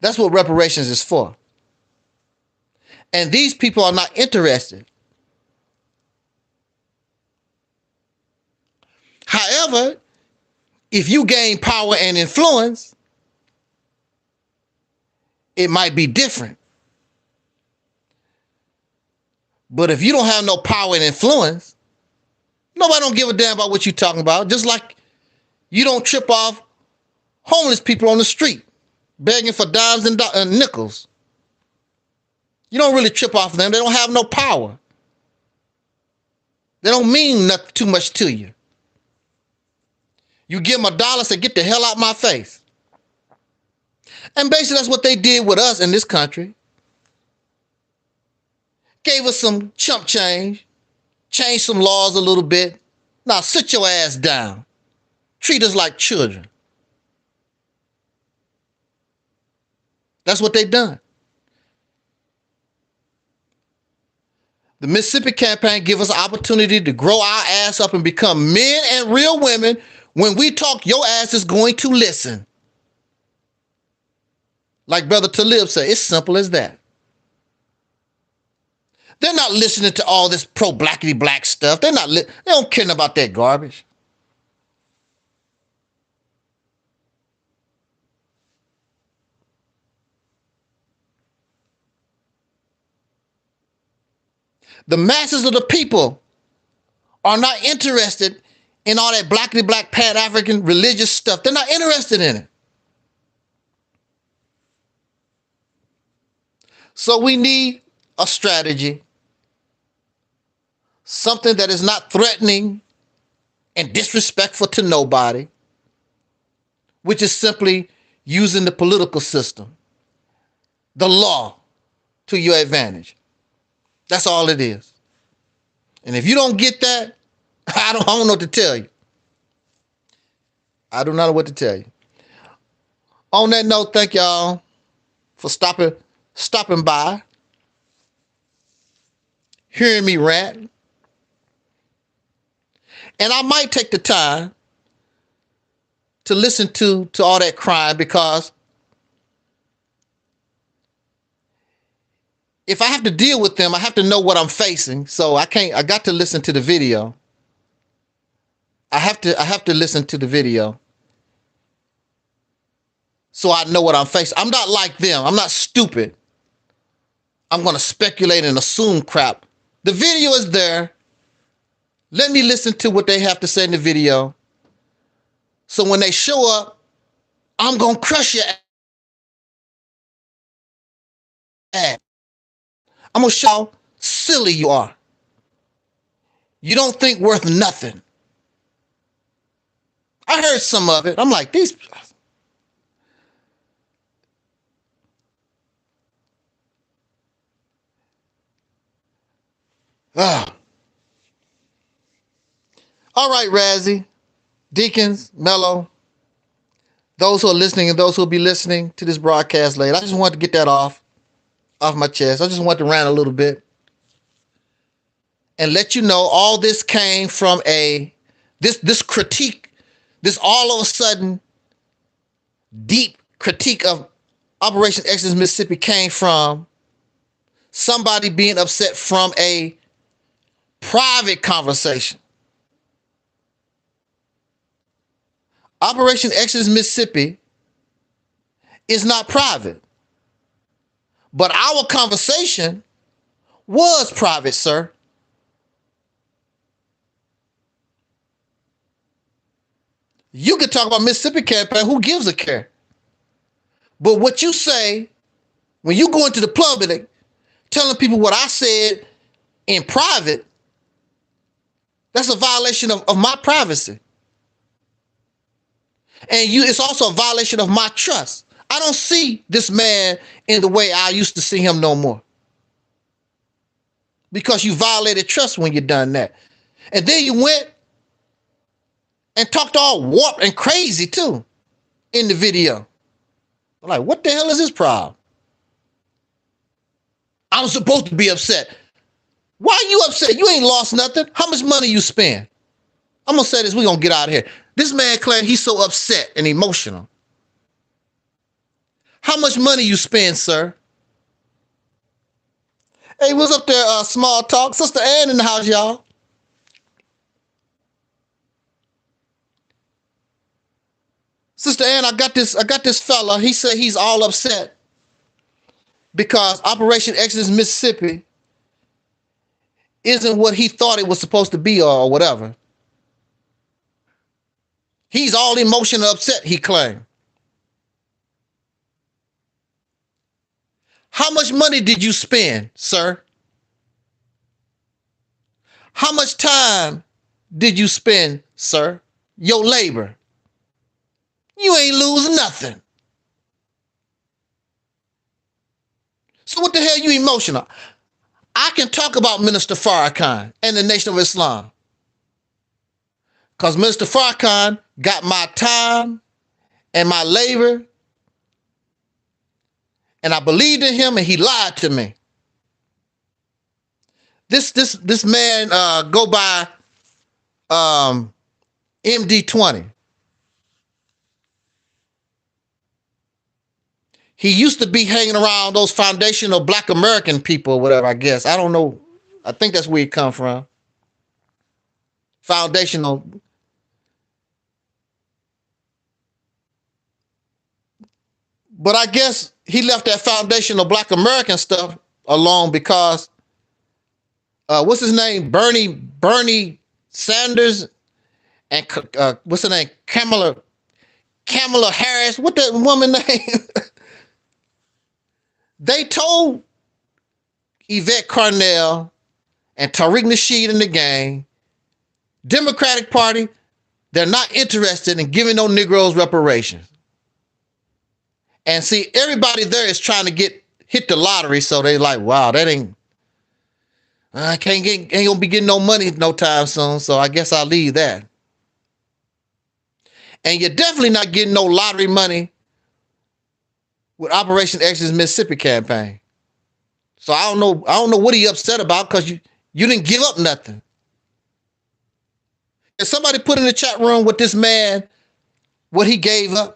That's what reparations is for. And these people are not interested. However, if you gain power and influence, it might be different. But if you don't have no power and influence, nobody don't give a damn about what you're talking about. Just like you don't trip off homeless people on the street begging for dimes and nickels. You don't really trip off them. They don't have no power. They don't mean nothing too much to you. You give them $1, say, get the hell out my face. And basically that's what they did with us in this country. Gave us some chump change, changed some laws a little bit. Now sit your ass down. Treat us like children. That's what they done. The Mississippi campaign give us an opportunity to grow our ass up and become men and real women. When we talk, your ass is going to listen. Like Brother Taalik said, it's simple as that. They're not listening to all this pro-blackity black stuff. They don't care about that garbage. The masses of the people are not interested in all that blackity black Pan-African religious stuff. They're not interested in it. So we need a strategy, something that is not threatening and disrespectful to nobody, which is simply using the political system, the law, to your advantage. That's all it is. And if you don't get that, I don't know what to tell you. I do not know what to tell you. On that note, thank y'all for stopping by, hearing me rant. And I might take the time to listen to all that crying, because if I have to deal with them, I have to know what I'm facing. So I got to listen to the video. I have to listen to the video. so I know what I'm facing. I'm not like them. I'm not stupid. I'm going to speculate and assume crap. The video is there. Let me listen to what they have to say in the video. So when they show up, I'm going to crush your ass. I'm going to show how silly you are. You don't think worth nothing. I heard some of it. I'm like, these. All right, Razzie, Deacons, Mello, those who are listening and those who will be listening to this broadcast later. I just wanted to get that off my chest. I just wanted to rant a little bit and let you know all this came from this critique, this all of a sudden deep critique of Operation Exodus Mississippi came from somebody being upset from a private conversation. Operation Exodus Mississippi is not private, but our conversation was private, sir. You can talk about Mississippi campaign. Who gives a care? But what you say when you go into the public, telling people what I said in private, that's a violation of my privacy. And it's also a violation of my trust. I don't see this man in the way I used to see him no more. Because you violated trust when you done that. And then you went and talked all warped and crazy too in the video. I'm like, what the hell is this problem? I'm supposed to be upset. Why are you upset? You ain't lost nothing. How much money you spend? I'm going to say this. We're going to get out of here. This man claimed he's so upset and emotional. How much money you spend, sir? Hey, what's up there, Small Talk? Sister Ann in the house, y'all. Sister Ann, I got this fella. He said he's all upset because Operation Exodus Mississippi isn't what he thought it was supposed to be or whatever. He's all emotional upset, he claimed. How much money did you spend, sir? How much time did you spend, sir? Your labor. You ain't lose nothing. So what the hell you emotional? I can talk about Minister Farrakhan and the Nation of Islam. Because Minister Farrakhan got my time and my labor. And I believed in him and he lied to me. This man go by MD20. He used to be hanging around those foundational Black American people or whatever, I guess. I don't know. I think that's where he come from. Foundational. But I guess he left that foundational Black American stuff alone because, what's his name? Bernie Sanders and what's her name? Kamala Harris. What that woman name? They told Yvette Carnell and Tariq Nasheed and the gang, Democratic Party, they're not interested in giving no Negroes reparations. And see, everybody there is trying to hit the lottery, so they like, wow, that ain't gonna be getting no money no time soon, so I guess I'll leave that. And you're definitely not getting no lottery money with Operation Exodus Mississippi campaign. So I don't know what he upset about because you didn't give up nothing. And somebody put in the chat room with this man what he gave up.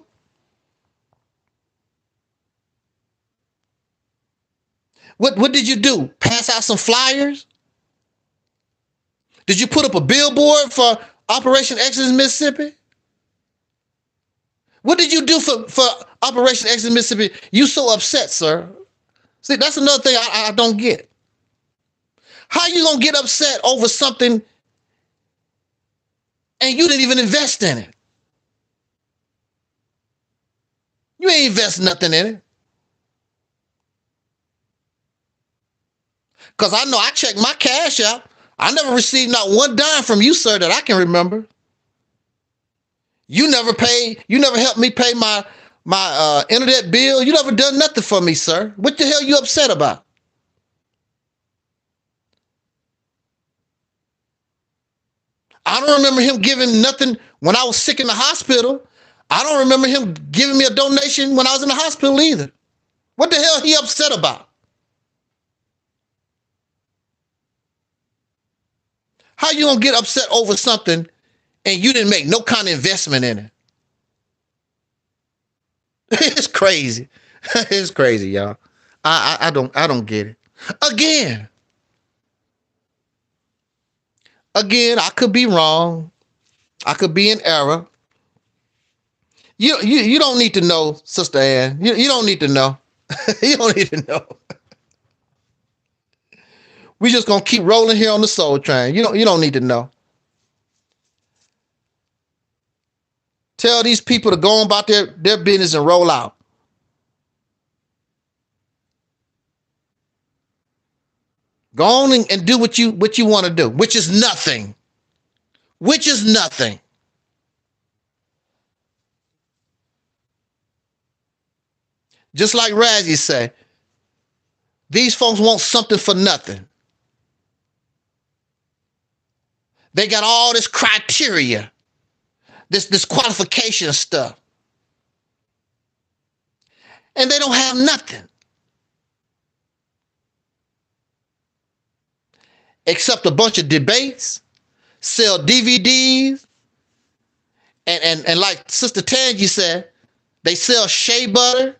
What did you do? Pass out some flyers? Did you put up a billboard for Operation Exodus Mississippi? What did you do for Operation Exit Mississippi? You so upset, sir. See, that's another thing I don't get. How you gonna get upset over something and you didn't even invest in it? You ain't invest nothing in it. Because I know I checked my cash out. I never received not one dime from you, sir, that I can remember. You never helped me pay my internet bill. You never done nothing for me, sir. What the hell you upset about? I don't remember him giving nothing when I was sick in the hospital. I don't remember him giving me a donation when I was in the hospital either. What the hell he upset about? How you gonna get upset over something and you didn't make no kind of investment in it? It's crazy. It's crazy, y'all. I don't get it. Again, I could be wrong. I could be in error. You don't need to know, Sister Ann. You don't need to know. You don't need to know. We just gonna keep rolling here on the soul train. You don't need to know. Tell these people to go on about their business and roll out. Go on and do what you want to do, which is nothing. Which is nothing. Just like Razzie said, these folks want something for nothing. They got all this criteria, this qualification stuff. And they don't have nothing. Except a bunch of debates, sell DVDs, and like Sister Tangi said, they sell shea butter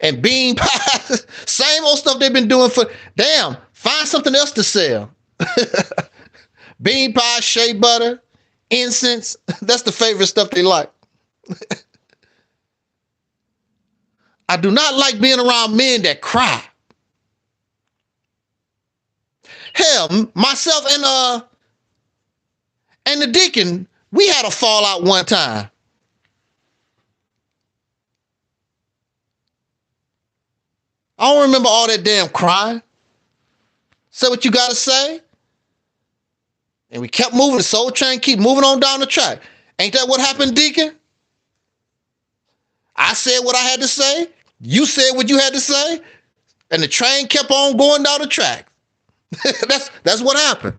and bean pies. Same old stuff they've been doing for, damn, find something else to sell. Bean pie, shea butter, incense. That's the favorite stuff they like. I do not like being around men that cry. Hell, myself and the deacon, we had a fallout one time. I don't remember all that damn crying. Say what you gotta say. And we kept moving. The soul train keep moving on down the track. Ain't that what happened, Deacon? I said what I had to say. You said what you had to say. And the train kept on going down the track. That's what happened.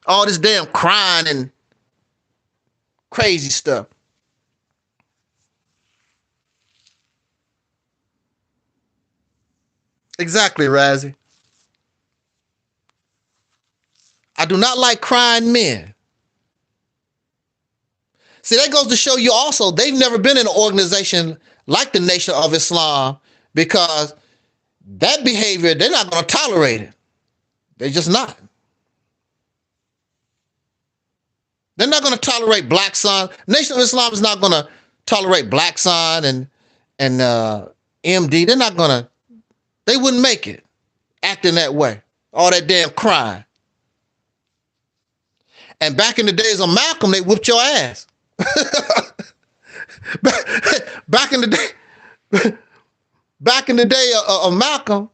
All this damn crying and crazy stuff. Exactly, Razzie. I do not like crying men. See, that goes to show you also, they've never been in an organization like the Nation of Islam, because that behavior, they're not going to tolerate it. They're just not. They're not going to tolerate Black Sun. Nation of Islam is not going to tolerate Black Sun and MD. They're not going to, they wouldn't make it acting that way. All that damn crying. And back in the days of Malcolm, they whooped your ass. back in the day of Malcolm,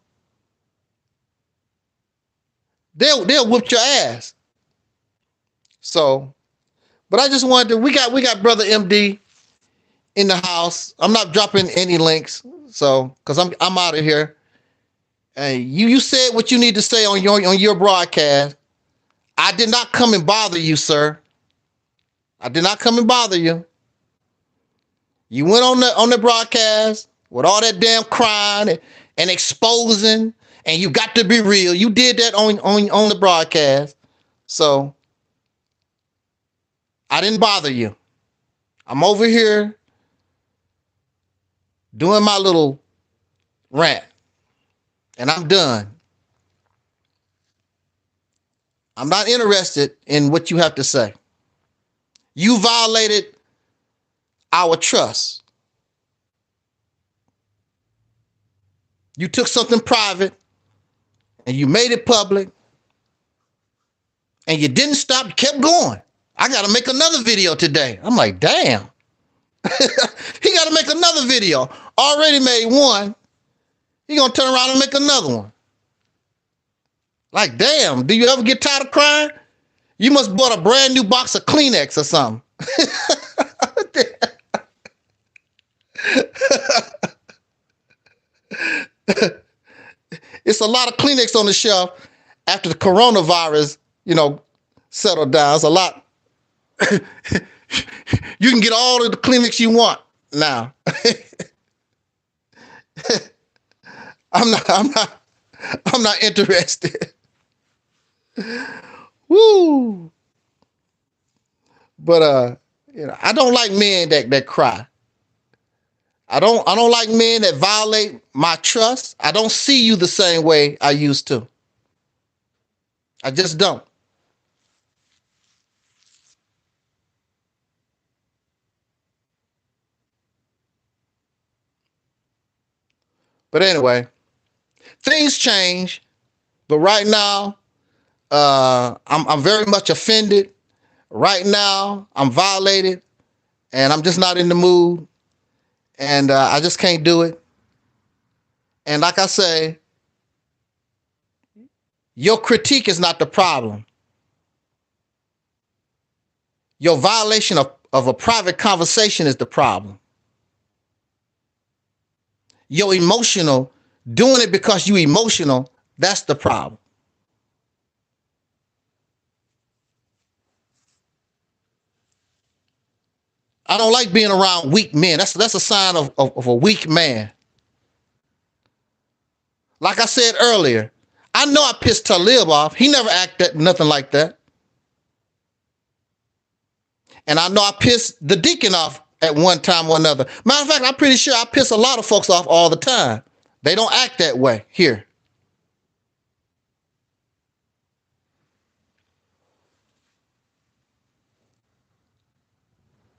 they'll whoop your ass. So, but I just wanted to, we got Brother MD in the house. I'm not dropping any links, so because I'm out of here. And you said what you need to say on your broadcast. I did not come and bother you, sir. I did not come and bother you. You went on the broadcast with all that damn crying and exposing, and you got to be real. You did that on the broadcast. So I didn't bother you. I'm over here doing my little rant, and I'm done. I'm not interested in what you have to say. You violated our trust. You took something private and you made it public and you didn't stop, you kept going. I got to make another video today. I'm like, damn. He got to make another video. Already made one. He going to turn around and make another one. Like, damn, do you ever get tired of crying? You must have bought a brand new box of Kleenex or something. It's a lot of Kleenex on the shelf after the coronavirus, settled down. It's a lot. You can get all of the Kleenex you want now. I'm not interested. Woo. But I don't like men that cry. I don't like men that violate my trust. I don't see you the same way I used to. I just don't. But anyway, things change. But right now, I'm very much offended. Right now, I'm violated, and I'm just not in the mood, and I just can't do it. And like I say, your critique is not the problem. Your violation of a private conversation is the problem. You're emotional, doing it because you emotional, that's the problem. I don't like being around weak men. That's a sign of a weak man. Like I said earlier, I know I pissed Taalik off. He never acted nothing like that. And I know I pissed the deacon off at one time or another. Matter of fact, I'm pretty sure I piss a lot of folks off all the time. They don't act that way here.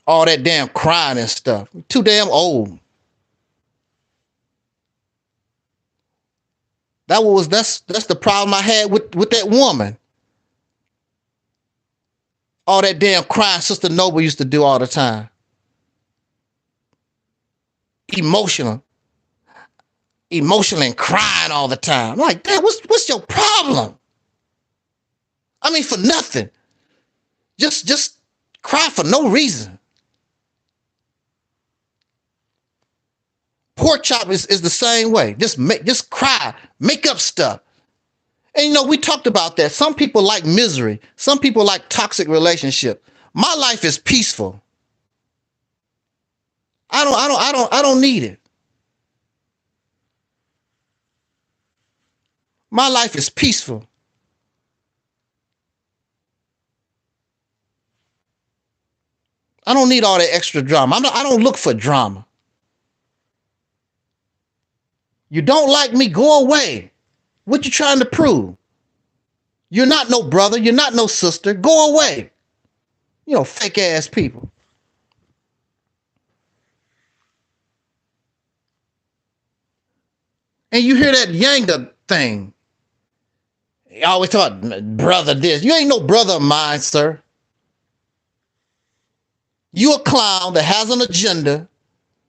All that damn crying and stuff. Too damn old. That's the problem I had with that woman. All that damn crying Sister Noble used to do all the time. Emotional and crying all the time. I'm like, damn, what's your problem? I mean, for nothing. Just cry for no reason. Pork chop is the same way. Just cry, make up stuff. And we talked about that. Some people like misery. Some people like toxic relationship. My life is peaceful. I don't need it. My life is peaceful. I don't need all that extra drama. I don't look for drama. You don't like me, go away. What you trying to prove? You're not no brother. You're not no sister. Go away. Fake ass people. And you hear that Yanga thing. You always thought, brother this. You ain't no brother of mine, sir. You a clown that has an agenda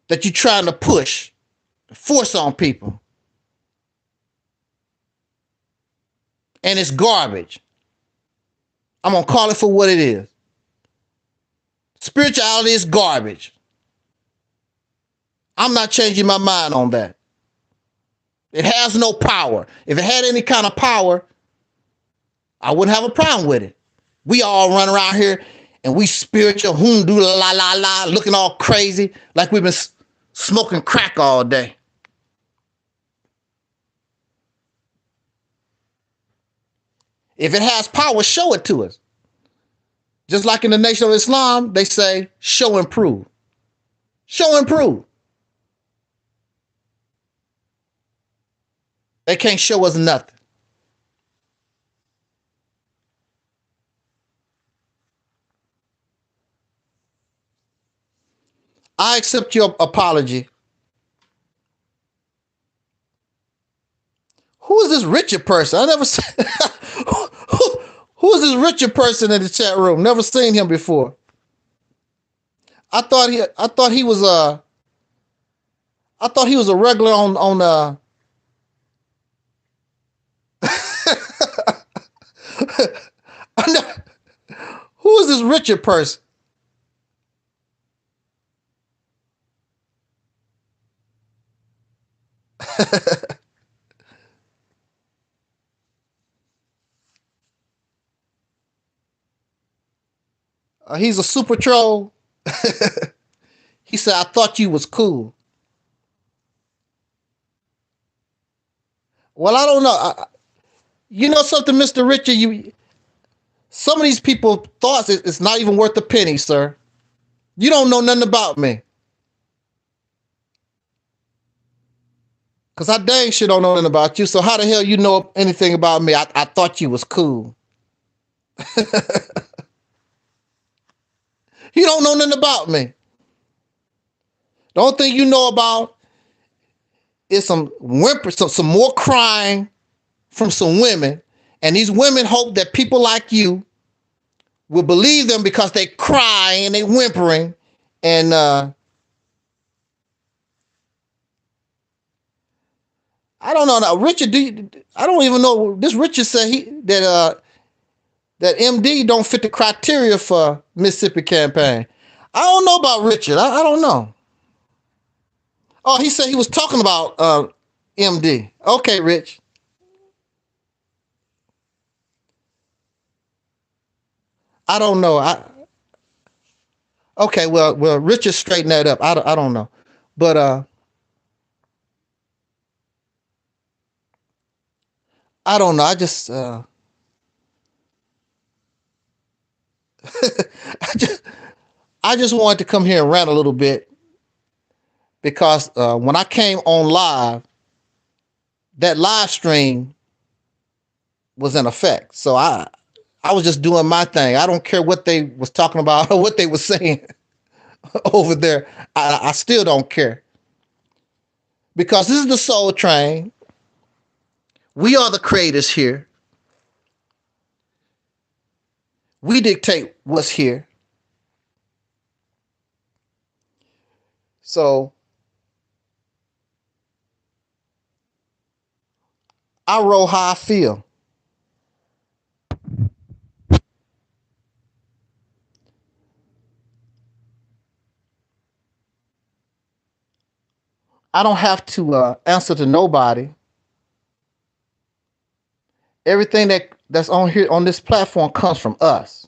that you're trying to push, force on people. And it's garbage. I'm going to call it for what it is. Spirituality is garbage. I'm not changing my mind on that. It has no power. If it had any kind of power, I wouldn't have a problem with it. We all run around here and we spiritual, do la la la, looking all crazy like we've been smoking crack all day. If it has power, show it to us. Just like in the Nation of Islam, they say, show and prove. Show and prove. They can't show us nothing. accept your apology. Who is this Richard person? I never seen. Who is this Richard person in the chat room? Never seen him before. I thought he was a regular on Who is this Richard person? He's a super troll. He said, I thought you was cool. Well, I don't know. You know something, Mr. Richard? Some of these people thoughts it's not even worth a penny, sir. You don't know nothing about me. Because I dang sure don't know nothing about you. So how the hell you know anything about me? I thought you was cool. You don't know nothing about me. The only thing you know about is some whimper, some more crying from some women. And these women hope that people like you will believe them because they cry and they whimpering. And I don't know. Now, Richard, I don't even know. This Richard said that MD don't fit the criteria for Mississippi campaign. I don't know about Richard. I don't know. Oh, he said he was talking about MD. Okay, Rich. I don't know. Okay, well, Richard straighten that up. I don't know, but I don't know. I just I just wanted to come here and rant a little bit because when I came on live, that live stream was in effect. So I was just doing my thing. I don't care what they was talking about or what they were saying over there. I still don't care. Because this is the Soul Train. We are the creators here. We dictate what's here. So I roll how I feel. I don't have to answer to nobody. Everything that's on here on this platform comes from us.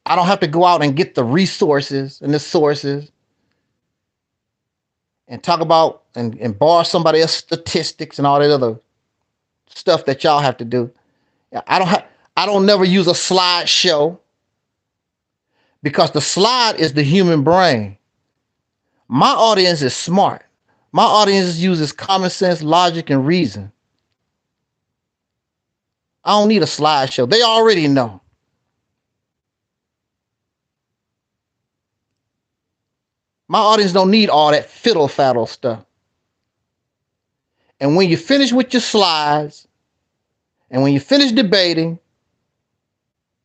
I don't have to go out and get the resources and the sources and talk about and borrow somebody else's statistics and all that other stuff that y'all have to do. I don't never use a slideshow because the slide is the human brain. My audience is smart. My audience uses common sense, logic, and reason. I don't need a slideshow. They already know. My audience don't need all that fiddle-faddle stuff. And when you finish with your slides, and when you finish debating,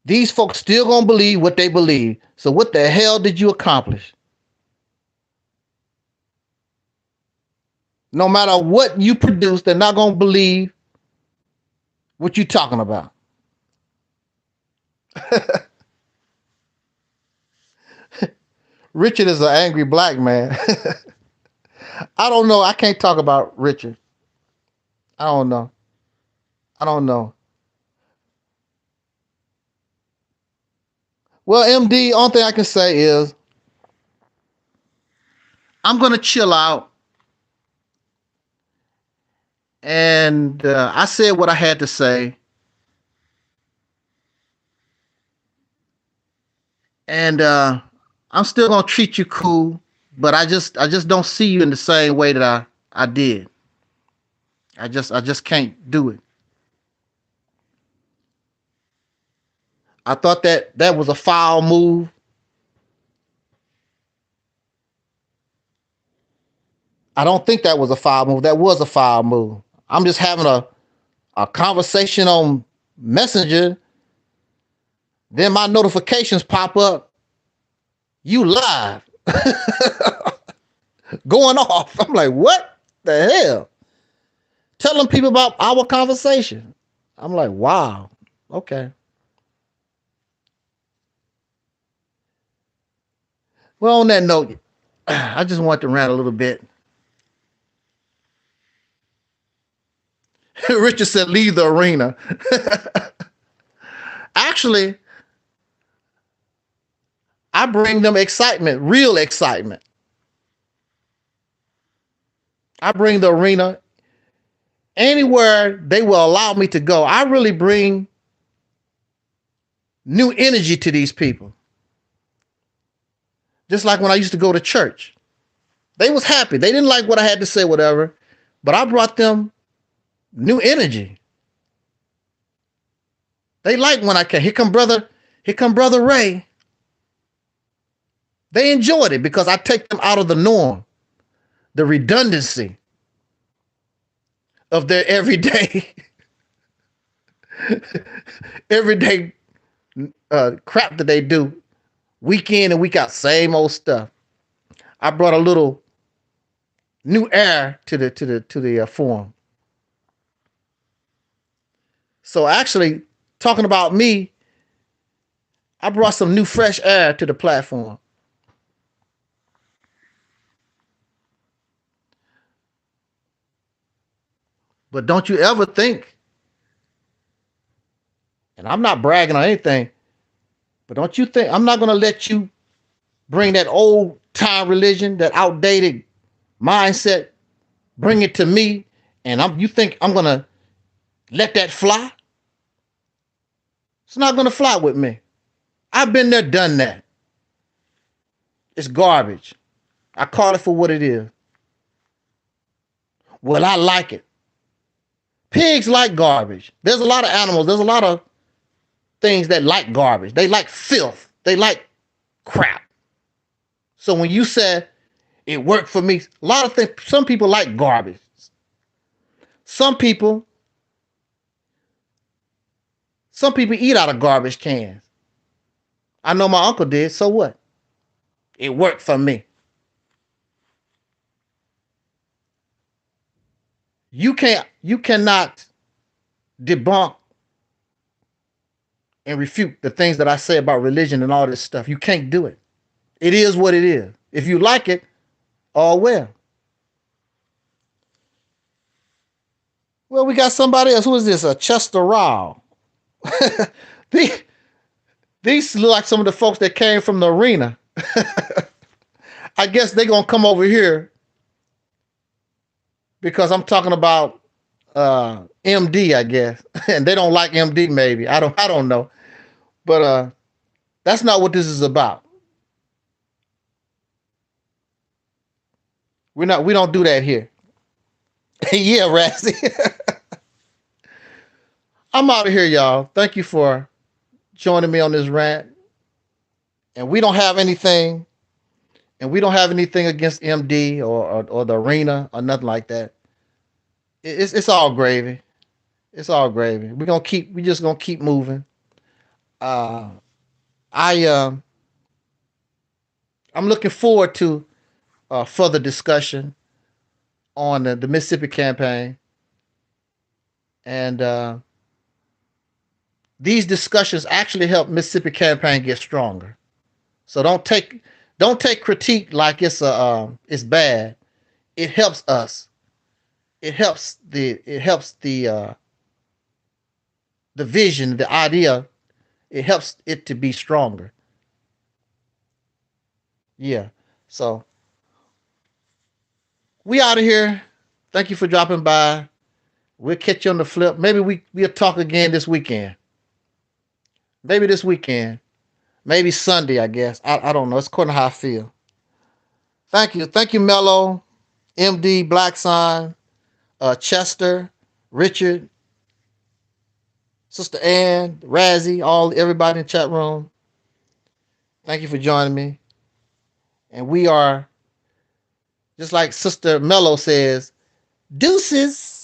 these folks still gonna believe what they believe. So what the hell did you accomplish? No matter what you produce, they're not gonna believe what you're talking about. Richard is an angry black man. I don't know. I can't talk about Richard. I don't know. Well, MD, only thing I can say is I'm going to chill out. And I said what I had to say. And I'm still going to treat you cool. But I just don't see you in the same way that I did. I just can't do it. I thought that was a foul move. I don't think that was a foul move. That was a foul move. I'm just having a conversation on Messenger. Then my notifications pop up. You live. Going off. I'm like, what the hell? Telling people about our conversation. I'm like, wow. Okay. Well, on that note, I just want to rant a little bit. Richard said, leave the arena. Actually, I bring them excitement, real excitement. I bring the arena anywhere they will allow me to go. I really bring new energy to these people. Just like when I used to go to church. They was happy. They didn't like what I had to say, whatever, but I brought them new energy. They like when I came. Here come brother Ray. They enjoyed it because I take them out of the norm, the redundancy of their everyday crap that they do week in and week out, same old stuff. I brought a little new air to the forum. So actually, talking about me, I brought some new fresh air to the platform. But don't you ever think, and I'm not bragging on anything, but don't you think I'm not going to let you bring that old time religion, that outdated mindset, bring it to me, and you think I'm going to let that fly? It's not going to fly with me. I've been there, done that. It's garbage. I call it for what it is. Well, I like it. Pigs like garbage. There's a lot of animals. There's a lot of things that like garbage. They like filth. They like crap. So when you said it worked for me, a lot of things, some people like garbage. Some people eat out of garbage cans. I know my uncle did, so what? It worked for me. You cannot debunk and refute the things that I say about religion and all this stuff. You can't do it. It is what it is. If you like it, all well. Well, we got somebody else. Who is this? Chester Rao. These look like some of the folks that came from the arena. I guess they're going to come over here because I'm talking about MD, I guess. And they don't like MD, maybe. I don't know. But that's not what this is about. We don't do that here. Yeah, Razzie. I'm out of here, y'all. Thank you for joining me on this rant. And we don't have anything against MD or the arena or nothing like that. It's all gravy. It's all gravy. We just gonna keep moving. I'm looking forward to further discussion on the Mississippi campaign. And these discussions actually help Mississippi campaign get stronger. So don't take critique like it's bad. It helps us. It helps the vision, the idea. It helps it to be stronger. Yeah. So we out of here. Thank you for dropping by. We'll catch you on the flip. Maybe we'll talk again this weekend. Maybe this weekend. Maybe Sunday, I guess. I don't know. It's according to how I feel. Thank you. Thank you, Mello, MD, Black Sign, Chester, Richard, Sister Ann, Razzie, everybody in the chat room. Thank you for joining me. And we are Just like Sister Mello says, deuces.